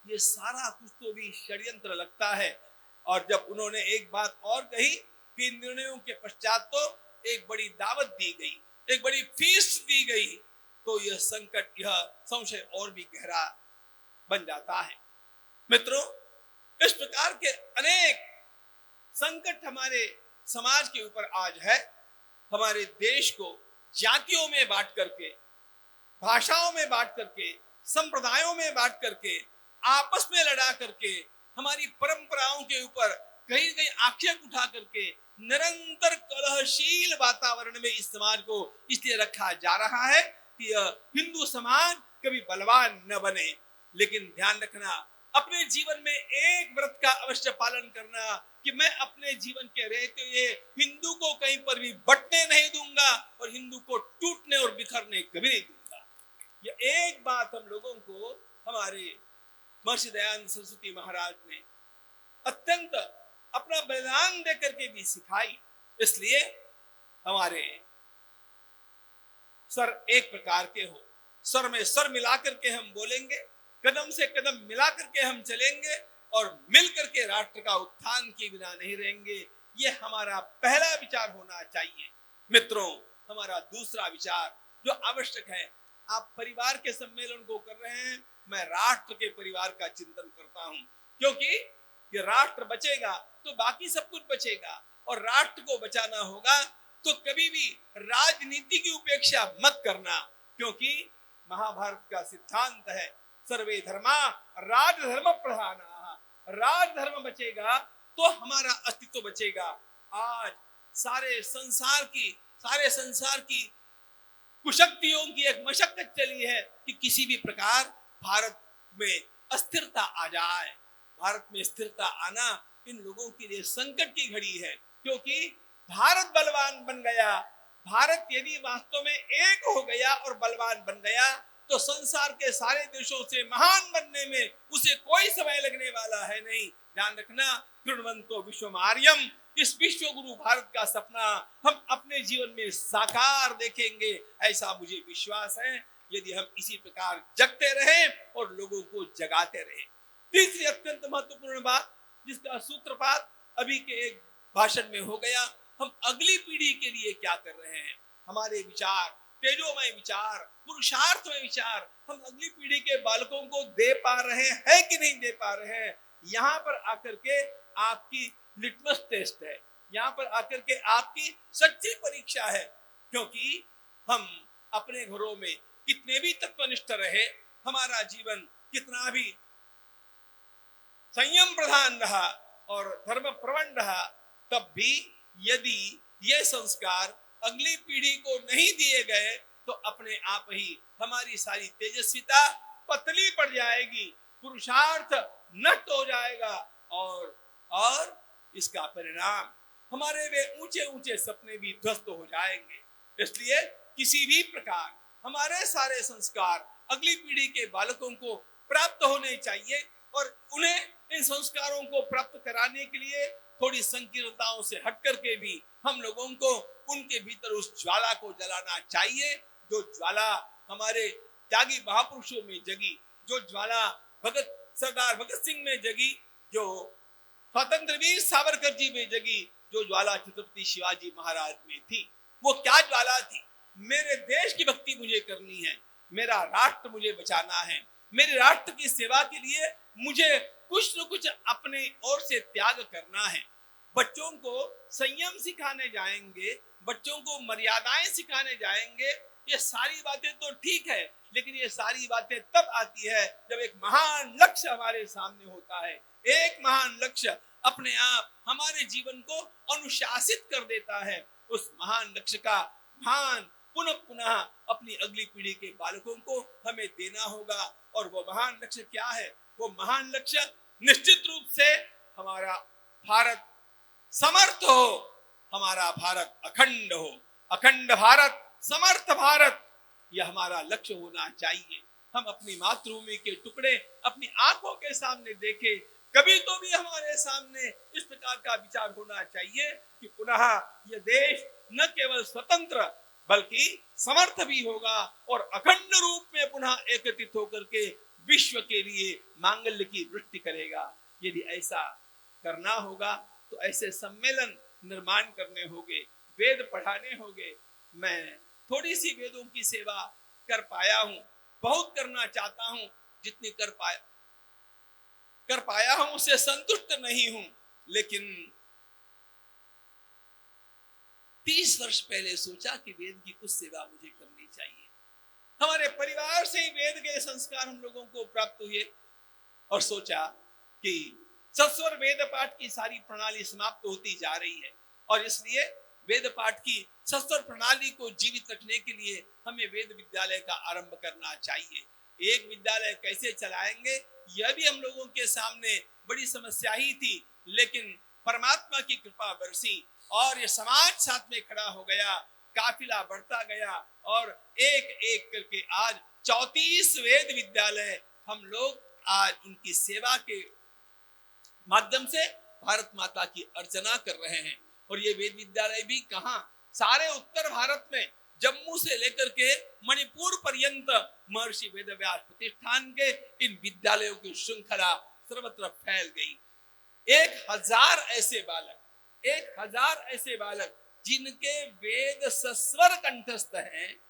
ये सारा कुछ तो भी षड्यंत्र लगता है। और जब उन्होंने एक बात और कही कि निर्णयों के पश्चात तो एक बड़ी दावत दी गई, एक बड़ी फीस दी गई, तो यह संकट, यह संशय और भी गहरा बन जाता है। मित्रों, इस प्रकार के अनेक संकट हमारे समाज के ऊपर आज है। हमारे देश को जातियों में बांट करके, भाषाओं में बांट करके, संप्रदायों में बांट करके, आपस में लड़ा करके, हमारी परंपराओं के ऊपर कहीं कहीं आक्षेप उठा करके निरंतर कलहशील वातावरण में इस समाज को इसलिए रखा जा रहा है कि यह हिंदू समाज कभी बलवान न बने। लेकिन ध्यान रखना, अपने जीवन में एक व्रत का अवश्य पालन करना कि मैं अपने जीवन के रहते हुए हिंदू को कहीं पर भी बंटने नहीं दूंगा और हिंदू को टूटने और बिखरने कभी नहीं दूंगा। यह एक बात हम लोगों को हमारे महर्षि दयानंद सरस्वती महाराज ने अत्यंत अपना बलिदान देकर के भी सिखाई। इसलिए हमारे सर एक प्रकार के हो, सर में सर मिला करके हम बोलेंगे, कदम से कदम मिला करके हम चलेंगे और मिलकर के राष्ट्र का उत्थान के बिना नहीं रहेंगे। ये हमारा पहला विचार होना चाहिए। मित्रों, हमारा दूसरा विचार जो आवश्यक है, आप परिवार के सम्मेलन को कर रहे हैं, मैं राष्ट्र के परिवार का चिंतन करता हूं, क्योंकि ये राष्ट्र बचेगा तो बाकी सब कुछ बचेगा, और राष्ट्र को बचाना होगा तो कभी भी राजनीति की उपेक्षा मत करना, क्योंकि महाभारत का सिद्धांत है सर्वे धर्मा राजधर्म प्रधाना। राजधर्म बचेगा तो हमारा अस्तित्व बचेगा। आज सारे संसार की कुशक्तियों की एक मशक्कत चली है कि किसी भी प्रकार भारत में अस्थिरता आ जाए। भारत में स्थिरता आना इन लोगों के लिए संकट की घड़ी है, क्योंकि भारत बलवान बन गया। भारत यदि वास्तव में एक हो गया और बलवान बन गया तो संसार के सारे देशों से महान बनने में उसे कोई समय लगने वाला है नहीं। ध्यान रखना, कृण्वन्तो विश्वमार्यम, इस विश्व गुरु भारत का सपना हम अपने जीवन में साकार देखेंगे, ऐसा मुझे विश्वास है, यदि हम इसी प्रकार जगते रहें और लोगों को जगाते रहें। तीसरी अत्यंत महत्वपूर्ण बात, जिसका सूत्रपात अभी के एक भाषण में हो गया, हम अगली पीढ़ी के लिए क्या कर रहे हैं। हमारे विचार, तेजोमय विचार, पुरुषार्थमय विचार हम अगली पीढ़ी के बालकों को दे पा रहे हैं कि नहीं दे पा रहे हैं। यहाँ पर आकर के आपकी लिटमस टेस्ट है, यहाँ पर आकर के आपकी सच्ची परीक्षा है, क्योंकि हम अपने घरों में कितने भी तत्वनिष्ठ रहे, हमारा जीवन कितना भी संयम प्रधान रहा और धर्म प्रवण रहा, तब भी यदि ये संस्कार अगली पीढ़ी को नहीं दिए गए तो अपने आप ही हमारी सारी तेजस्विता पतली पड़ जाएगी, पुरुषार्थ नष्ट हो जाएगा और इसका परिणाम हमारे वे ऊंचे ऊंचे सपने भी ध्वस्त हो जाएंगे। इसलिए किसी भी प्रकार हमारे सारे संस्कार अगली पीढ़ी के बालकों को प्राप्त होने चाहिए और उन्हें इन संस्कारों को प्राप्त कराने के लिए थोड़ी संकीर्णताओं से हट करके भी हम लोगों को उनके भीतर उस ज्वाला को जलाना चाहिए, जो ज्वाला हमारे त्यागी महापुरुषों में जगी, जो ज्वाला सरदार भगत सिंह में जगी, जो स्वतंत्र वीर सावरकर जी में जगी, जो ज्वाला छत्रपति शिवाजी महाराज में थी। वो क्या ज्वाला थी? मेरे देश की भक्ति मुझे करनी है, मेरा राष्ट्र मुझे बचाना है, मेरे राष्ट्र की सेवा के लिए मुझे कुछ न कुछ अपने ओर से त्याग करना है। बच्चों को संयम सिखाने जाएंगे, बच्चों को मर्यादाएं सिखाने जाएंगे, ये सारी बातें तो ठीक है, लेकिन ये सारी बातें तब आती है जब एक महान लक्ष्य हमारे सामने होता है। एक महान लक्ष्य अपने आप हमारे जीवन को अनुशासित कर देता है। उस महान लक्ष्य का भान पुनः पुनः अपनी अगली पीढ़ी के बालकों को हमें देना होगा। और वो महान लक्ष्य क्या है? वो महान लक्ष्य निश्चित रूप से हमारा भारत समर्थ हो, हमारा भारत अखंड हो, अखंड भारत, समर्थ भारत, यह हमारा लक्ष्य होना चाहिए। हम अपनी मातृभूमि के टुकड़े अपनी आंखों के सामने देखें, कभी तो भी हमारे सामने इस प्रकार का विचार होना चाहिए कि पुनः यह देश न केवल स्वतंत्र बल्कि समर्थ भी होगा और अखंड रूप में पुनः एकत्रित होकर के विश्व के लिए मांगल्य की वृष्टि करेगा। यदि ऐसा करना होगा तो ऐसे सम्मेलन निर्माण करने होंगे, वेद पढ़ाने होंगे। मैं थोड़ी सी वेदों की सेवा कर पाया हूं, बहुत करना चाहता हूं, जितनी कर पाया हूं उससे संतुष्ट नहीं हूं, लेकिन 30 वर्ष पहले सोचा कि वेद की कुछ सेवा मुझे करनी चाहिए। हमारे परिवार से ही वेद के संस्कार हम लोगों को प्राप्त हुए और सोचा कि सस्वर वेद पाठ की सारी प्रणाली समाप्त होती जा रही है और इसलिए वेद पाठ की सस्वर प्रणाली को जीवित रखने के लिए हमें वेद विद्यालय का आरंभ करना चाहिए। एक विद्यालय कैसे चलाएंगे, यह भी हम लोगों के सामने बड़ी समस्या ही थी, लेकिन परमात्मा की कृपा बरसी और ये समाज साथ में खड़ा हो गया, काफिला बढ़ता गया और एक एक करके आज 34 वेद विद्यालय हम लोग आज उनकी सेवा के माध्यम से भारत माता की अर्चना कर रहे हैं। और ये वेद विद्यालय भी कहाँ, सारे उत्तर भारत में, जम्मू से लेकर के मणिपुर पर्यंत महर्षि वेदव्यास प्रतिष्ठान के इन विद्यालयों की श्रृंखला सर्वत्र फैल गई। 1000 ऐसे बालक जिनके वेद सस्वर कंठस्थ हैं,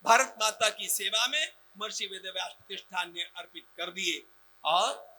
भारत माता की सेवा में महर्षि वेदव्यास प्रतिष्ठान ने अर्पित कर दिए। और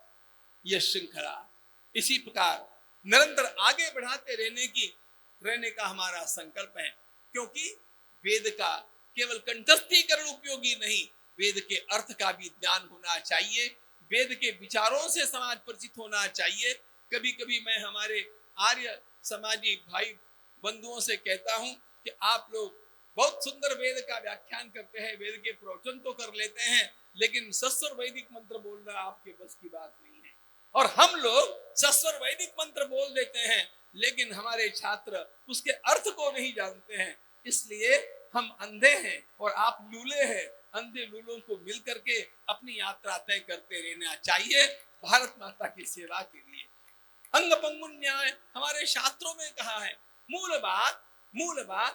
यह श्रृंखला इसी प्रकार निरंतर आगे बढ़ाते रहने का हमारा संकल्प है, क्योंकि वेद का केवल कंठस्थीकरण उपयोगी नहीं, वेद के अर्थ का भी ज्ञान होना चाहिए, वेद के विचारों से समाज परिचित होना चाहिए। कभी कभी मैं हमारे आर्य समाजी भाई बंधुओं से कहता हूं कि आप लोग बहुत सुंदर वेद का व्याख्यान करते हैं, वेद के प्रवचन तो कर लेते हैं, लेकिन सस्वर वैदिक मंत्र बोलना आपके बस की बात नहीं है। और हम लोग सस्वर वैदिक मंत्र बोल देते हैं, लेकिन हमारे छात्र उसके अर्थ को नहीं जानते हैं। इसलिए हम अंधे हैं और आप लूले हैं, अंधे लूलों को मिल करके अपनी यात्रा तय करते रहना चाहिए भारत माता की सेवा के लिए। अंग पंगु न्याय हमारे शास्त्रों में कहा है, मूल बात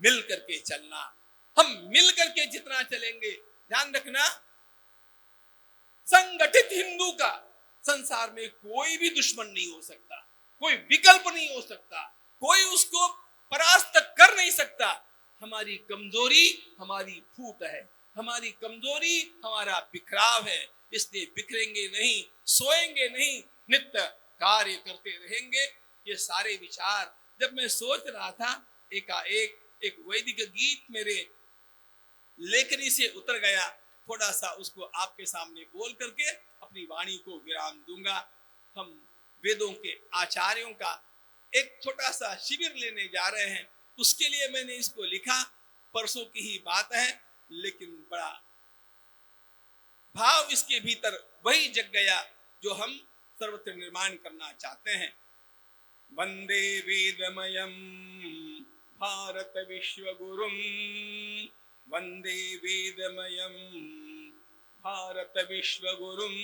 मिल करके चलना। हम मिल करके जितना चलेंगे, ध्यान रखना, संगठित हिंदू का संसार में कोई भी दुश्मन नहीं हो सकता, कोई विकल्प नहीं हो सकता, कोई उसको परास्त कर नहीं सकता। हमारी कमजोरी हमारी फूट है, हमारी कमजोरी हमारा बिखराव है, इसलिए बिखरेंगे नहीं, सोएंगे नहीं, नित्य कार्य करते रहेंगे। ये सारे विचार जब मैं सोच रहा था, एकाएक एक वैदिक गीत मेरे लेखनी से उतर गया। थोड़ा सा उसको आपके सामने बोल करके अपनी वाणी को विराम दूंगा। हम वेदों के आचार्यों का एक छोटा सा शिविर लेने जा रहे हैं, उसके लिए मैंने इसको लिखा। परसों की ही बात है, लेकिन बड़ा भाव इसके भीतर वही जग गया जो हम सर्वत्र निर्माण करना चाहते हैं। वंदे वेदमयम भारत विश्व गुरुम, वंदे वेदमयम भारत विश्व गुरुम।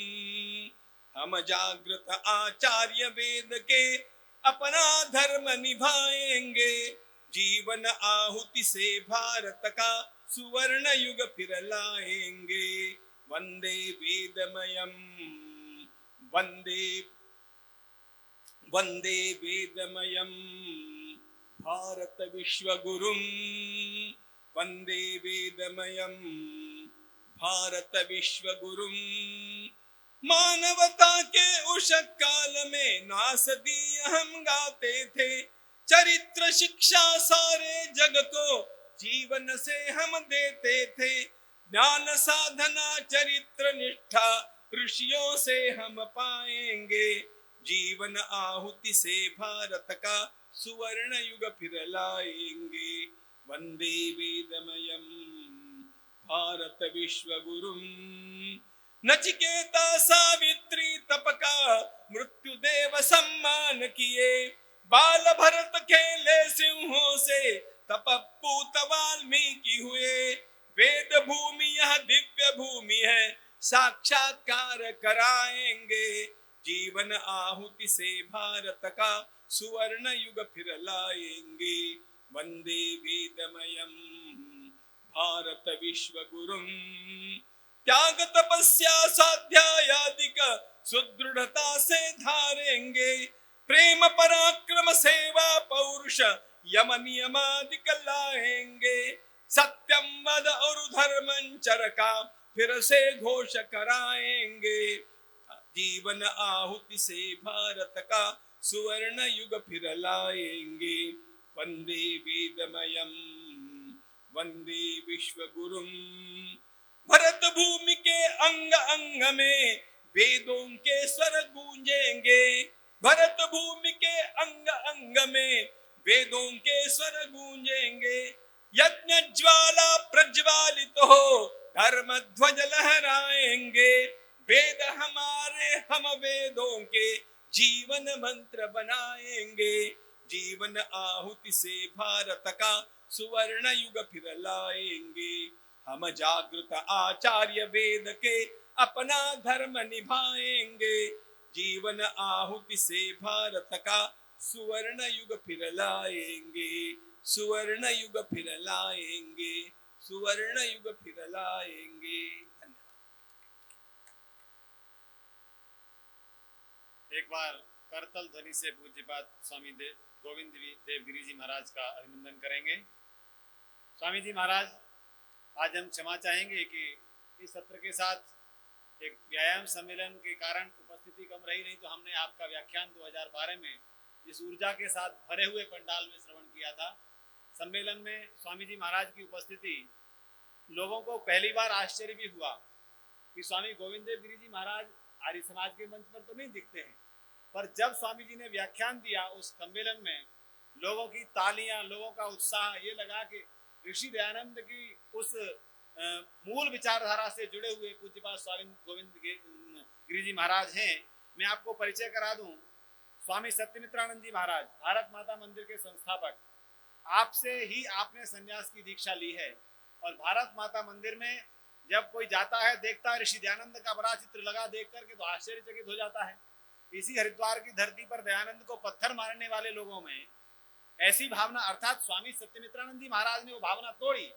हम जागृत आचार्य वेद के अपना धर्म निभाएंगे, जीवन आहुति से भारत का सुवर्ण युग फिर लाएंगे। वंदे वेदमयम, वंदे वेदमयम भारत विश्व गुरुम, वंदे वेदमयम भारत विश्व गुरुम। मानवता के उस काल में नासदीय हम गाते थे, चरित्र शिक्षा सारे जग को जीवन से हम देते थे। ज्ञान साधना चरित्र निष्ठा ऋषियों से हम पाएंगे, जीवन आहुति से भारत का सुवर्ण युग फिर लाएंगे। वंदे वेदमयम भारत विश्व गुरुम। नचिकेता सावित्री तप का मृत्यु देव सम्मान किए, बाल भरत खेले सिंहों से तप पूत वाल्मीकि हुए। वेद भूमि यह दिव्य भूमि है, साक्षात्कार कराएंगे, जीवन आहुति से भारत का सुवर्ण युग फिर लाएंगे। वंदे वेदमयम भारत विश्व गुरुम। त्याग तपस्या स्वाध्यायादिक सुदृढ़ता से धारेंगे, प्रेम पराक्रम सेवा पौरुष यम नियमादिक लाएंगे। सत्यम वद और धर्मंचर का फिर से घोष कराएंगे, जीवन आहुति से भारत का सुवर्ण युग फिर लाएंगे। वंदे वेदमयम वंदे विश्व गुरुम। भरत भूमि के अंग अंग में वेदों के स्वर गूंजेंगे, भरत भूमि के अंग अंग में वेदों के स्वर गूंजेंगे। यज्ञ ज्वाला प्रज्वालित हो धर्म ध्वज लहराएंगे, वेद हमारे हम वेदों के जीवन मंत्र बनाएंगे, जीवन आहुति से भारत का सुवर्ण युग फिर लाएंगे। हम जागृत आचार्य वेद के अपना धर्म निभाएंगे, जीवन आहुति से भारत का सुवर्ण युग फिर लाएंगे, सुवर्ण युग फिर लाएंगे, सुवर्ण युग फिर लाएंगे। एक बार करतल ध्वनि से पूज्यपाद स्वामी गोविंद देवगिरी जी महाराज का अभिनंदन करेंगे। स्वामी जी महाराज, आज हम क्षमा चाहेंगे कि इस सत्र के साथ एक व्यायाम सम्मेलन के कारण उपस्थिति कम रही, नहीं तो हमने आपका व्याख्यान 2012 में जिस ऊर्जा के साथ भरे हुए पंडाल में श्रवण किया था। सम्मेलन में स्वामी जी महाराज की उपस्थिति लोगों को पहली बार आश्चर्य भी हुआ कि स्वामी गोविंद देवगिरी जी महाराज आर्य समाज के मंच पर तो नहीं दिखते हैं, पर जब स्वामी जी ने व्याख्यान दिया उस सम्मेलन में लोगों की तालियां, लोगों का उत्साह, ये लगा कि ऋषि दयानंद की उस मूल विचारधारा से जुड़े हुए पूज्यपाद स्वामी गोविंद गिरी जी महाराज हैं। मैं आपको परिचय करा दूं, स्वामी सत्यमित्रानंद जी महाराज भारत माता मंदिर के संस्थापक, आपसे ही आपने संन्यास की दीक्षा ली है। और भारत माता मंदिर में जब कोई जाता है, देखता है ऋषि दयानंद का बड़ा चित्र लगा देख करके तो आश्चर्यचकित हो जाता है। इसी हरिद्वार की धरती पर दयानंद को पत्थर मारने वाले लोगों में ऐसी भावना, अर्थात स्वामी सत्यमित्रानंद जी महाराज ने वो भावना तोड़ी।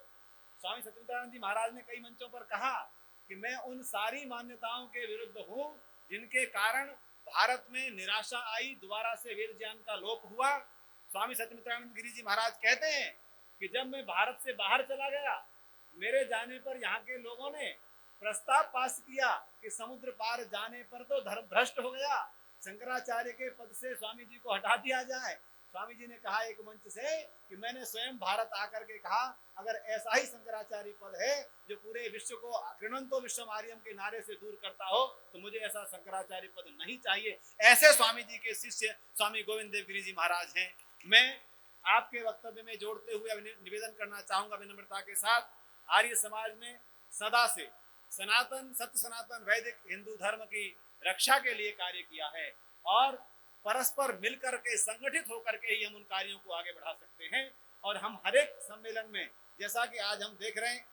स्वामी सत्यमित्रानंद जी महाराज ने कई मंचों पर कहा कि मैं उन सारी मान्यताओं के विरुद्ध हूं जिनके कारण भारत में निराशा आई, दोबारा से वेद ज्ञान का लोप हुआ। स्वामी सत्यमित्रानंद गिरी जी महाराज कहते हैं कि जब मैं भारत से बाहर चला गया, मेरे जाने पर यहाँ के लोगों ने प्रस्ताव पास किया कि समुद्र पार जाने पर तो धर्म भ्रष्ट हो गया, शंकराचार्य के पद से स्वामी जी को हटा दिया जाए। स्वामी जी ने कहा एक मंच से कि मैंने स्वयं भारत आकर के कहा, अगर ऐसा ही शंकराचार्य पद है जो पूरे विश्व को कृणंतो विश्वमार्यम के नारे से दूर करता हो, तो मुझे ऐसा शंकराचार्य पद नहीं चाहिए। ऐसे स्वामी जी के शिष्य स्वामी गोविंद देव गिरी जी महाराज हैं। मैं आपके वक्तव्य में जोड़ते हुए निवेदन करना चाहूंगा विनम्रता के साथ, आर्य समाज ने सदा से सनातन, सत्य सनातन वैदिक हिंदू धर्म की रक्षा के लिए कार्य किया है और परस्पर मिलकर के संगठित होकर के ही हम उन कार्यों को आगे बढ़ा सकते हैं। और हम हर एक सम्मेलन में, जैसा कि आज हम देख रहे हैं,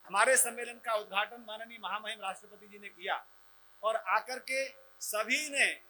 हमारे सम्मेलन का उद्घाटन माननीय महामहिम राष्ट्रपति जी ने किया और आकर के सभी ने,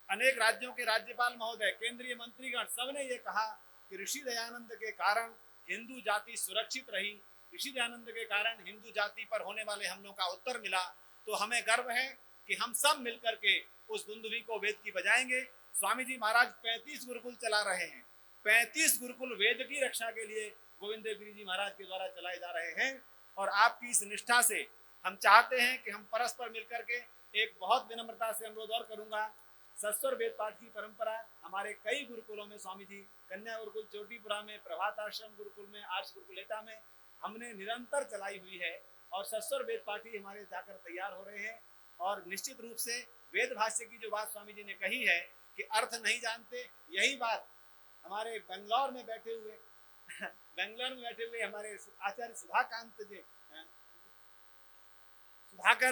अनेक राज्यों के राज्यपाल महोदय, केंद्रीय मंत्रीगण, सबने ये कहा कि ऋषि दयानंद के कारण हिंदू जाति सुरक्षित रही, ऋषि दयानंद के कारण हिंदू जाति पर होने वाले हमलों का उत्तर मिला। तो हमें गर्व है कि हम सब मिलकर के उस दुंदुभी को वेद की बजाएंगे। स्वामी जी महाराज 35 गुरुकुल चला रहे हैं, 35 गुरुकुल वेद की रक्षा के लिए गोविंद देव गिरी जी महाराज के द्वारा चलाए जा रहे हैं। और आपकी इस निष्ठा से हम चाहते हैं कि हम परस्पर मिलकर के, एक बहुत विनम्रता से अनुरोध और करूंगा, सस्वर वेद पाठ की परंपरा हमारे कई गुरुकुलों में, स्वामी जी कन्या गुरुकुल चोटीपुरा में, प्रभात आश्रम गुरुकुल में, आर्ष गुरुकुल एटा में हमने निरंतर चलाई हुई है और सस्वर वेद पाठी हमारे जाकर तैयार हो रहे हैं। और निश्चित रूप से वेद भाष्य की जो बात स्वामी जी ने कही है कि अर्थ नहीं जानते, यही बात हमारे बेंगलोर में बैठे हुए हमारे आचार्य सुधाकर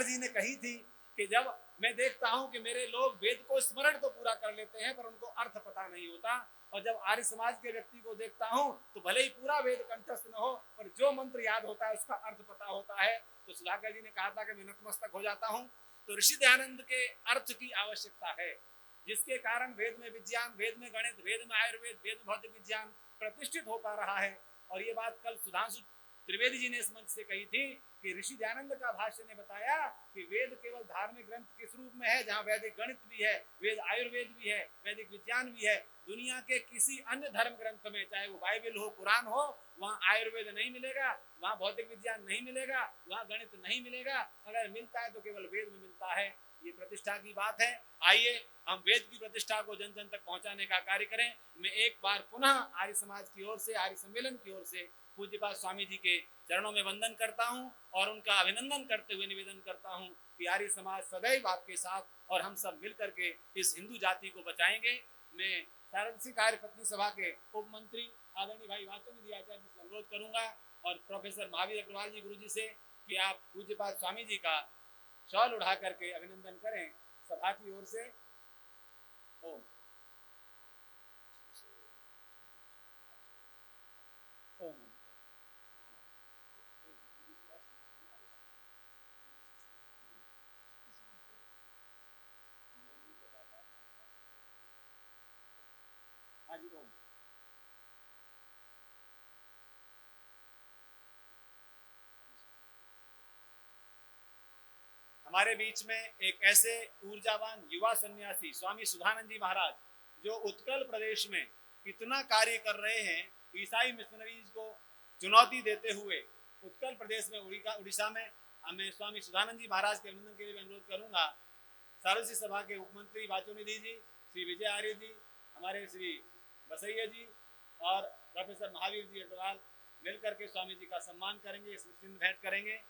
जी ने कही थी कि जब मैं देखता हूं कि मेरे लोग वेद को स्मरण तो पूरा कर लेते हैं पर उनको अर्थ पता नहीं होता, और जब आर्य समाज के व्यक्ति को देखता हूं तो भले ही पूरा वेद कंठस्थ न हो पर जो मंत्र याद होता है उसका अर्थ पता होता है। तो सुधाकर जी ने कहा था कि मैं नतमस्तक हो जाता हूं। तो ऋषि दयानंद के अर्थ की आवश्यकता है, जिसके कारण वेद में विज्ञान, वेद में गणित, वेद में आयुर्वेद, वेद में भौतिक विज्ञान प्रतिष्ठित हो पा रहा है। और ये बात कल सुधांशु त्रिवेदी जी ने इस मंच से कही थी कि ऋषि दयानंद का भाष्य ने बताया कि वेद केवल धार्मिक ग्रंथ किस रूप में है, जहाँ वैदिक गणित भी है, वेद आयुर्वेद भी है, वैदिक विज्ञान भी है। दुनिया के किसी अन्य धर्म ग्रंथ में, चाहे वो बाइबल हो, कुरान हो, वहाँ आयुर्वेद नहीं मिलेगा, वहाँ भौतिक विज्ञान नहीं मिलेगा, वहाँ गणित नहीं मिलेगा। अगर मिलता है तो केवल वेद में मिलता है। ये प्रतिष्ठा की बात है। आइए हम वेद की प्रतिष्ठा को जन जन तक पहुंचाने का कार्य करें। मैं एक बार पुनः आर्य समाज की ओर से, आर्य सम्मेलन की ओर से पूज्यपाद स्वामी जी के चरणों में वंदन करता हूं और उनका अभिनंदन करते हुए निवेदन करता हूं कि आर्य समाज सदैव आपके साथ और हम सब मिलकर के इस हिंदू जाति को बचाएंगे। मैं सारंसी कार्य पत्नी सभा के उप मंत्री आदरणीय भाई वाचन आचार्य से अनुरोध करूंगा और प्रोफेसर महावीर अग्रवाल जी गुरु जी से कि आप पूज्यपाद स्वामी जी का शॉल उठा करके अभिनंदन करें सभा की ओर से। ओम ओम हाँ जी ओम। हमारे बीच में एक ऐसे ऊर्जावान युवा सन्यासी स्वामी सुधानंद जी महाराज, जो उत्कल प्रदेश में इतना कार्य कर रहे हैं, ईसाई मिशनरीज को चुनौती देते हुए उत्कल प्रदेश में, उड़ीसा में। मैं स्वामी सुधानंद जी महाराज के अभिनंदन के लिए अनुरोध करूंगा। सारसी सभा के उपमंत्री मंत्री वाचोनिधि जी, श्री विजय आर्य जी, हमारे श्री बसैया जी और प्रोफेसर महावीर जी अग्रवाल मिलकर के स्वामी जी का सम्मान करेंगे, चिन्ह भेंट करेंगे।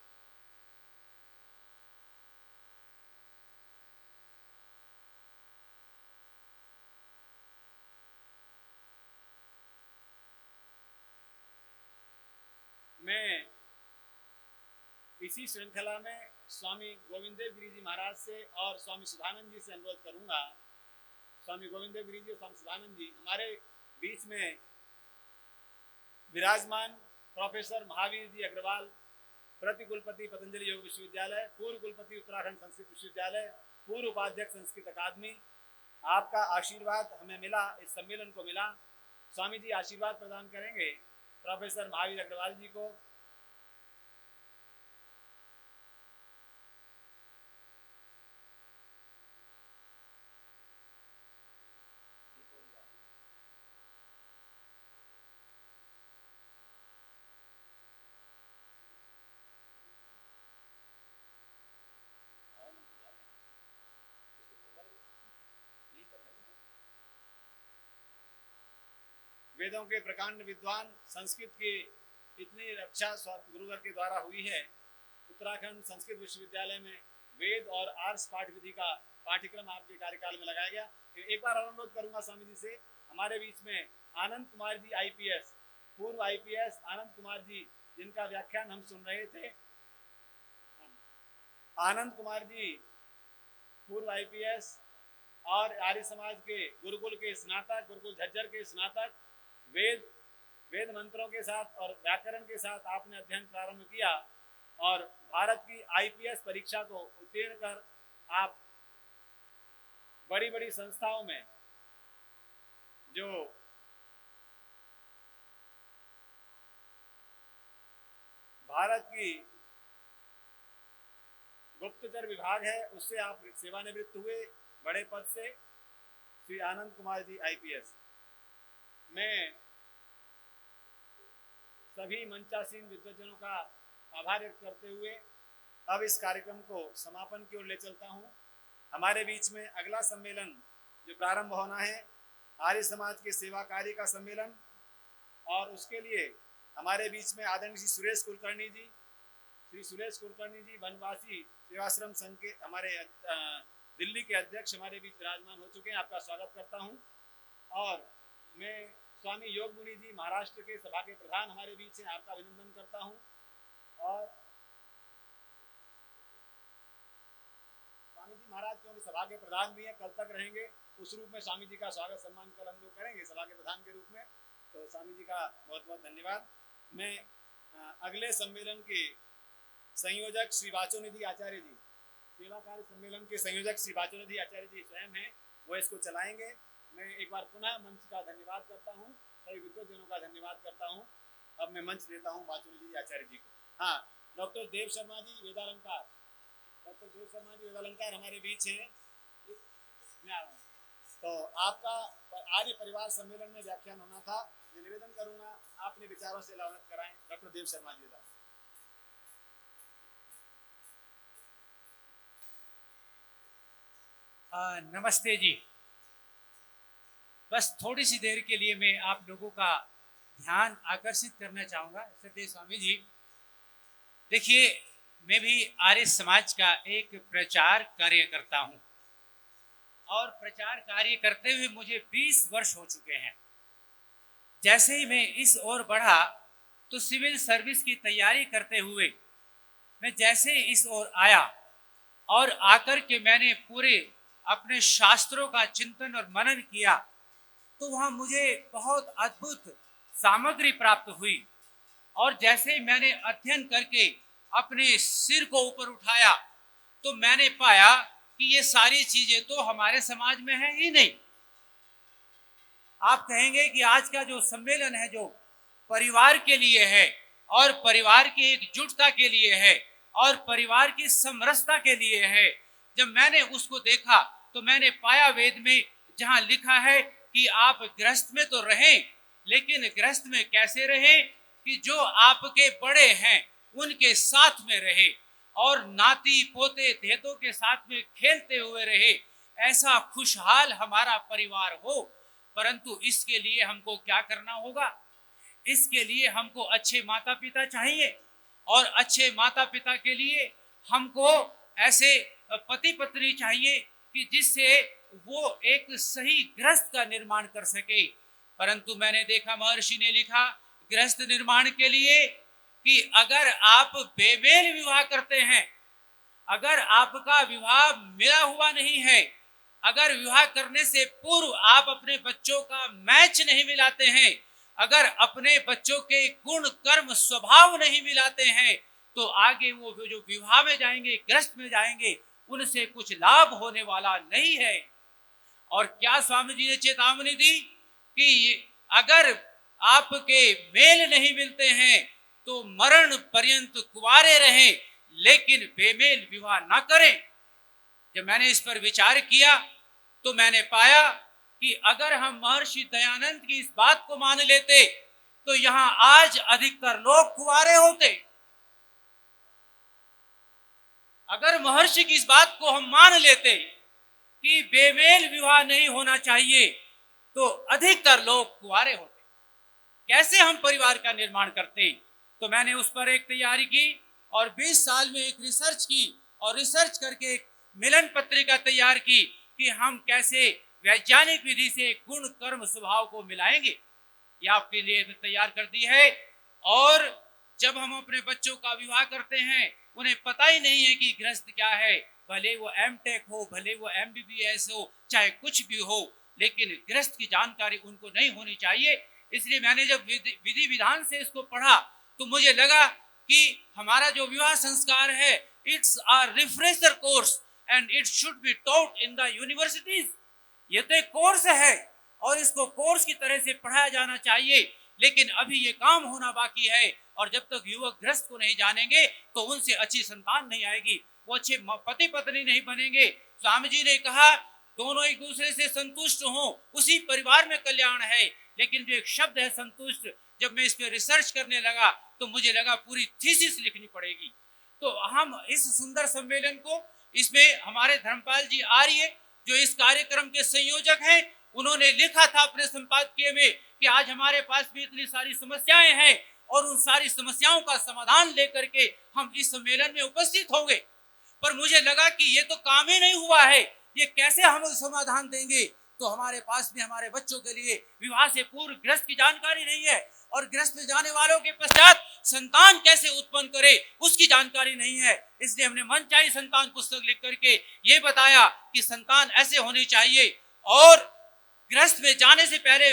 मैं इसी श्रृंखला में स्वामी गोविंद देव गिरी जी महाराज से और स्वामी सुधानंद जी से अनुरोध करूंगा। स्वामी गोविंद देव गिरी जी और स्वामी सुधानंद जी हमारे बीच में विराजमान प्रोफेसर महावीर जी अग्रवाल, प्रति कुलपति पतंजलि योग विश्वविद्यालय, पूर्व कुलपति उत्तराखंड संस्कृत विश्वविद्यालय, पूर्व उपाध्यक्ष संस्कृत अकादमी, आपका आशीर्वाद हमें मिला, इस सम्मेलन को मिला। स्वामी जी आशीर्वाद प्रदान करेंगे प्रोफेसर महावीर अग्रवाल जी को। वेदों के प्रकांड विद्वान, संस्कृत की इतनी रक्षा गुरुवर के द्वारा हुई है। उत्तराखंड संस्कृत विश्वविद्यालय में वेद और आर्ष पाठ्यविधि का पाठ्यक्रम आपके कार्यकाल में लगाया गया। एक बार अनुरोध करूंगा स्वामी जी से, हमारे बीच में आनंद कुमार जी आईपीएस, पूर्व आईपीएस आनंद कुमार जी, जिनका व्याख्यान हम सुन रहे थे। आनंद कुमार जी पूर्व आईपीएस और आर्य समाज के गुरुकुल के स्नातक, गुरुकुल झज्जर के स्नातक, वेद मंत्रों के साथ और व्याकरण के साथ आपने अध्ययन प्रारंभ किया और भारत की आईपीएस परीक्षा को उत्तीर्ण कर आप बड़ी बड़ी संस्थाओं में जो भारत की गुप्तचर विभाग है उससे आप सेवानिवृत्त हुए बड़े पद से। श्री आनंद कुमार जी आईपीएस। मैं सभी मंचासीन विद्वजनों का आभार व्यक्त करते हुए अब इस कार्यक्रम को समापन की ओर ले चलता हूं। हमारे बीच में अगला सम्मेलन जो प्रारंभ होना है, आर्य समाज के सेवा कार्य का सम्मेलन, और उसके लिए हमारे बीच में आदरणीय श्री सुरेश कुलकर्णी जी वनवासी सेवाश्रम संघ के हमारे दिल्ली के अध्यक्ष हमारे बीच विराजमान हो चुके हैं। आपका स्वागत करता हूं। और मैं स्वामी योग मुनि जी महाराष्ट्र के सभा के प्रधान हमारे बीच हैं, आपका अभिनंदन करता हूं। और स्वामी जी महाराज क्योंकि सभा के प्रधान भी हैं, कल तक रहेंगे, उस रूप में स्वामी जी का स्वागत सम्मान कर हम लोग करेंगे सभा के प्रधान के रूप में। तो स्वामी जी का बहुत बहुत धन्यवाद। मैं अगले सम्मेलन के संयोजक श्री वाचोनिधि आचार्य जी, सेवा कार्य सम्मेलन के संयोजक श्री वाचोनिधि आचार्य जी स्वयं हैं, वो इसको चलाएंगे। मैं एक बार पुनः मंच का धन्यवाद करता हूँ, सभी विद्वजनों का धन्यवाद करता हूँ। अब मैं मंच देता हूँ वाचोनिधि आचार्य जी को। हाँ, डॉक्टर देव शर्मा जी वेदालंकार, हमारे बीच हैं। तो आपका आर्य परिवार सम्मेलन में व्याख्यान होना था, मैं निवेदन करूंगा अपने विचारों से लाभत कराएं। डॉक्टर देव शर्मा जी वेदालंकार। नमस्ते जी। बस थोड़ी सी देर के लिए मैं आप लोगों का ध्यान आकर्षित करना चाहूँगा। सत्य स्वामी जी, देखिए, मैं भी आर्य समाज का एक प्रचार कार्य करता हूँ और प्रचार कार्य करते हुए मुझे 20 वर्ष हो चुके हैं। जैसे ही मैं इस ओर बढ़ा तो सिविल सर्विस की तैयारी करते हुए मैं जैसे ही इस ओर आया और आकर के मैंने पूरे अपने शास्त्रों का चिंतन और मनन किया तो वहाँ मुझे बहुत अद्भुत सामग्री प्राप्त हुई। और जैसे ही मैंने अध्ययन करके अपने सिर को ऊपर उठाया तो मैंने पाया कि ये सारी चीजें तो हमारे समाज में है ही नहीं। आप कहेंगे कि आज का जो सम्मेलन है जो परिवार के लिए है और परिवार की एकजुटता के लिए है और परिवार की समरसता के लिए है। जब मैंने उसको देखा तो मैंने पाया वेद में जहां लिखा है कि आप गृहस्थ में तो रहें, लेकिन गृहस्थ में कैसे रहें कि जो आपके बड़े हैं उनके साथ में रहे और नाती पोते धेतों के साथ में खेलते हुए रहे, ऐसा खुशहाल हमारा परिवार हो। परंतु इसके लिए हमको क्या करना होगा? इसके लिए हमको अच्छे माता पिता चाहिए और अच्छे माता पिता के लिए हमको ऐसे पति पत्नी चाहिए कि जिससे वो एक सही गृहस्थ का निर्माण कर सके। परंतु मैंने देखा महर्षि ने लिखा गृहस्थ निर्माण के लिए कि अगर आप बेमेल विवाह करते हैं, अगर आपका विवाह मिला हुआ नहीं है, अगर विवाह करने से पूर्व आप अपने बच्चों का मैच नहीं मिलाते हैं, अगर अपने बच्चों के गुण कर्म स्वभाव नहीं मिलाते हैं तो आगे वो जो विवाह में जाएंगे, गृहस्थ में जाएंगे, उनसे कुछ लाभ होने वाला नहीं है। और क्या स्वामी जी ने चेतावनी दी कि अगर आपके मेल नहीं मिलते हैं तो मरण पर्यंत कुंवारे रहें, लेकिन बेमेल विवाह ना करें। जब मैंने इस पर विचार किया तो मैंने पाया कि अगर हम महर्षि दयानंद की इस बात को मान लेते तो यहां आज अधिकतर लोग कुंवारे होते। अगर महर्षि की इस बात को हम मान लेते कि बेमेल विवाह नहीं होना चाहिए तो अधिकतर लोग कुंवारे होते। कैसे हम परिवार का निर्माण करते? तो मैंने उस पर एक तैयारी की और 20 साल में एक रिसर्च की और रिसर्च करके एक मिलन पत्रिका तैयार की कि हम कैसे वैज्ञानिक विधि से गुण कर्म स्वभाव को मिलाएंगे। ये आपके लिए तैयार कर दी है। और जब हम अपने बच्चों का विवाह करते हैं, उन्हें पता ही नहीं है कि गृहस्थ क्या है, भले वो एमटेक हो, भले वो एमबीबीएस हो, चाहे कुछ भी हो, लेकिन गृहस्थ की जानकारी उनको नहीं होनी चाहिए। इसलिए मैंने जब विधि विधान से इसको पढ़ा तो मुझे लगा कि हमारा जो विवाह संस्कार है, it's a refresher course and it should be taught in the universities. ये तो एक कोर्स है और इसको कोर्स की तरह से पढ़ाया जाना चाहिए, लेकिन अभी ये काम होना बाकी है। और जब तक युवक गृहस्थ को नहीं जानेंगे तो उनसे अच्छी संतान नहीं आएगी, वो अच्छे पति पत्नी नहीं बनेंगे। स्वामी जी ने कहा दोनों एक दूसरे से संतुष्ट हों, उसी परिवार में कल्याण है। लेकिन जो एक शब्द है संतुष्ट, जब मैं इस पे रिसर्च करने लगा तो मुझे लगा पूरी थीसिस लिखनी पड़ेगी। तो हम इस सुंदर सम्मेलन को, इसमें हमारे धर्मपाल जी आर्य जो इस कार्यक्रम के संयोजक हैं, उन्होंने लिखा था अपने संपादकीय में कि आज हमारे पास भी इतनी सारी समस्याएं हैं और उन सारी समस्याओं का समाधान लेकर के हम इस सम्मेलन में उपस्थित होंगे। पर मुझे लगा कि ये तो काम ही नहीं हुआ है, ये कैसे हम समाधान देंगे? तो हमारे पास भी हमारे बच्चों के लिए विवाह से पूर्व गृहस्थ की जानकारी नहीं है और गृहस्थ में जाने वालों के पश्चात संतान कैसे उत्पन्न करे उसकी जानकारी नहीं है। इसलिए हमने मनचाही संतान पुस्तक लिख करके ये बताया कि संतान ऐसे होनी चाहिए। और गृहस्थ में जाने से पहले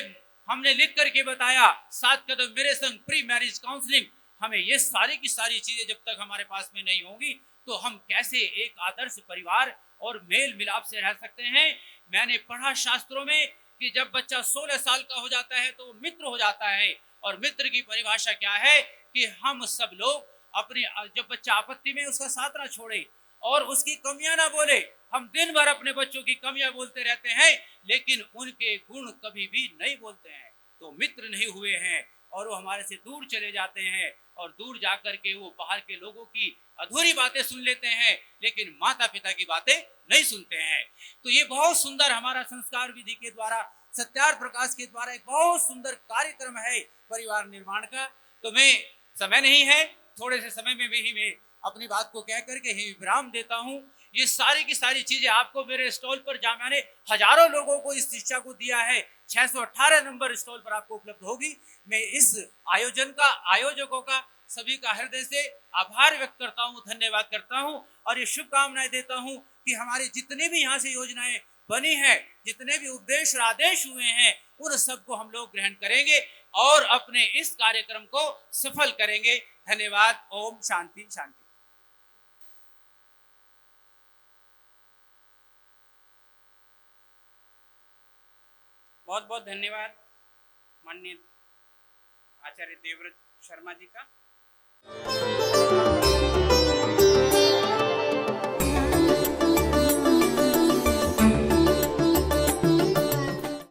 हमने लिख करके बताया 7 कदम मेरे संग प्री मैरिज काउंसलिंग। हमें ये सारी की सारी चीजें जब तक हमारे पास में नहीं होंगी तो हम कैसे एक आदर्श परिवार और मेल मिलाप से रह सकते हैं। मैंने पढ़ा शास्त्रों में कि जब बच्चा 16 साल का हो जाता है तो वो मित्र हो जाता है। और मित्र की परिभाषा क्या है कि हम सब लोग अपने, जब बच्चा आपत्ति में उसका साथ ना छोड़े और उसकी कमियां ना बोले। हम दिन भर अपने बच्चों की कमियां बोलते रहते हैं लेकिन उनके गुण कभी भी नहीं बोलते हैं, तो मित्र नहीं हुए हैं और वो हमारे से दूर चले जाते हैं। और दूर जाकर के वो बाहर के लोगों की अधूरी बातें सुन लेते हैं लेकिन माता पिता की बातें नहीं सुनते हैं। तो ये बहुत सुंदर हमारा संस्कार विधि के द्वारा, सत्यार्थ प्रकाश के द्वारा एक बहुत सुंदर कार्यक्रम है परिवार निर्माण का। तो मैं, समय नहीं है, थोड़े से समय में भी मैं अपनी बात को कह करके ही विराम देता हूँ। ये सारी की सारी चीजें आपको मेरे स्टॉल पर, जहाँ मैंने हजारों लोगों को इस शिक्षा को दिया है, 618 नंबर स्टॉल पर आपको उपलब्ध होगी। मैं इस आयोजन का, आयोजकों का सभी का हृदय से आभार व्यक्त करता हूँ, धन्यवाद करता हूँ और ये शुभकामनाएं देता हूँ कि हमारी जितने भी यहाँ से योजनाएं बनी हैं, जितने भी उपदेश और आदेश हुए हैं, उन सबको हम लोग ग्रहण करेंगे और अपने इस कार्यक्रम को सफल करेंगे। धन्यवाद। ओम शांति शांति। बहुत बहुत धन्यवाद माननीय आचार्य देवव्रत शर्मा जी का।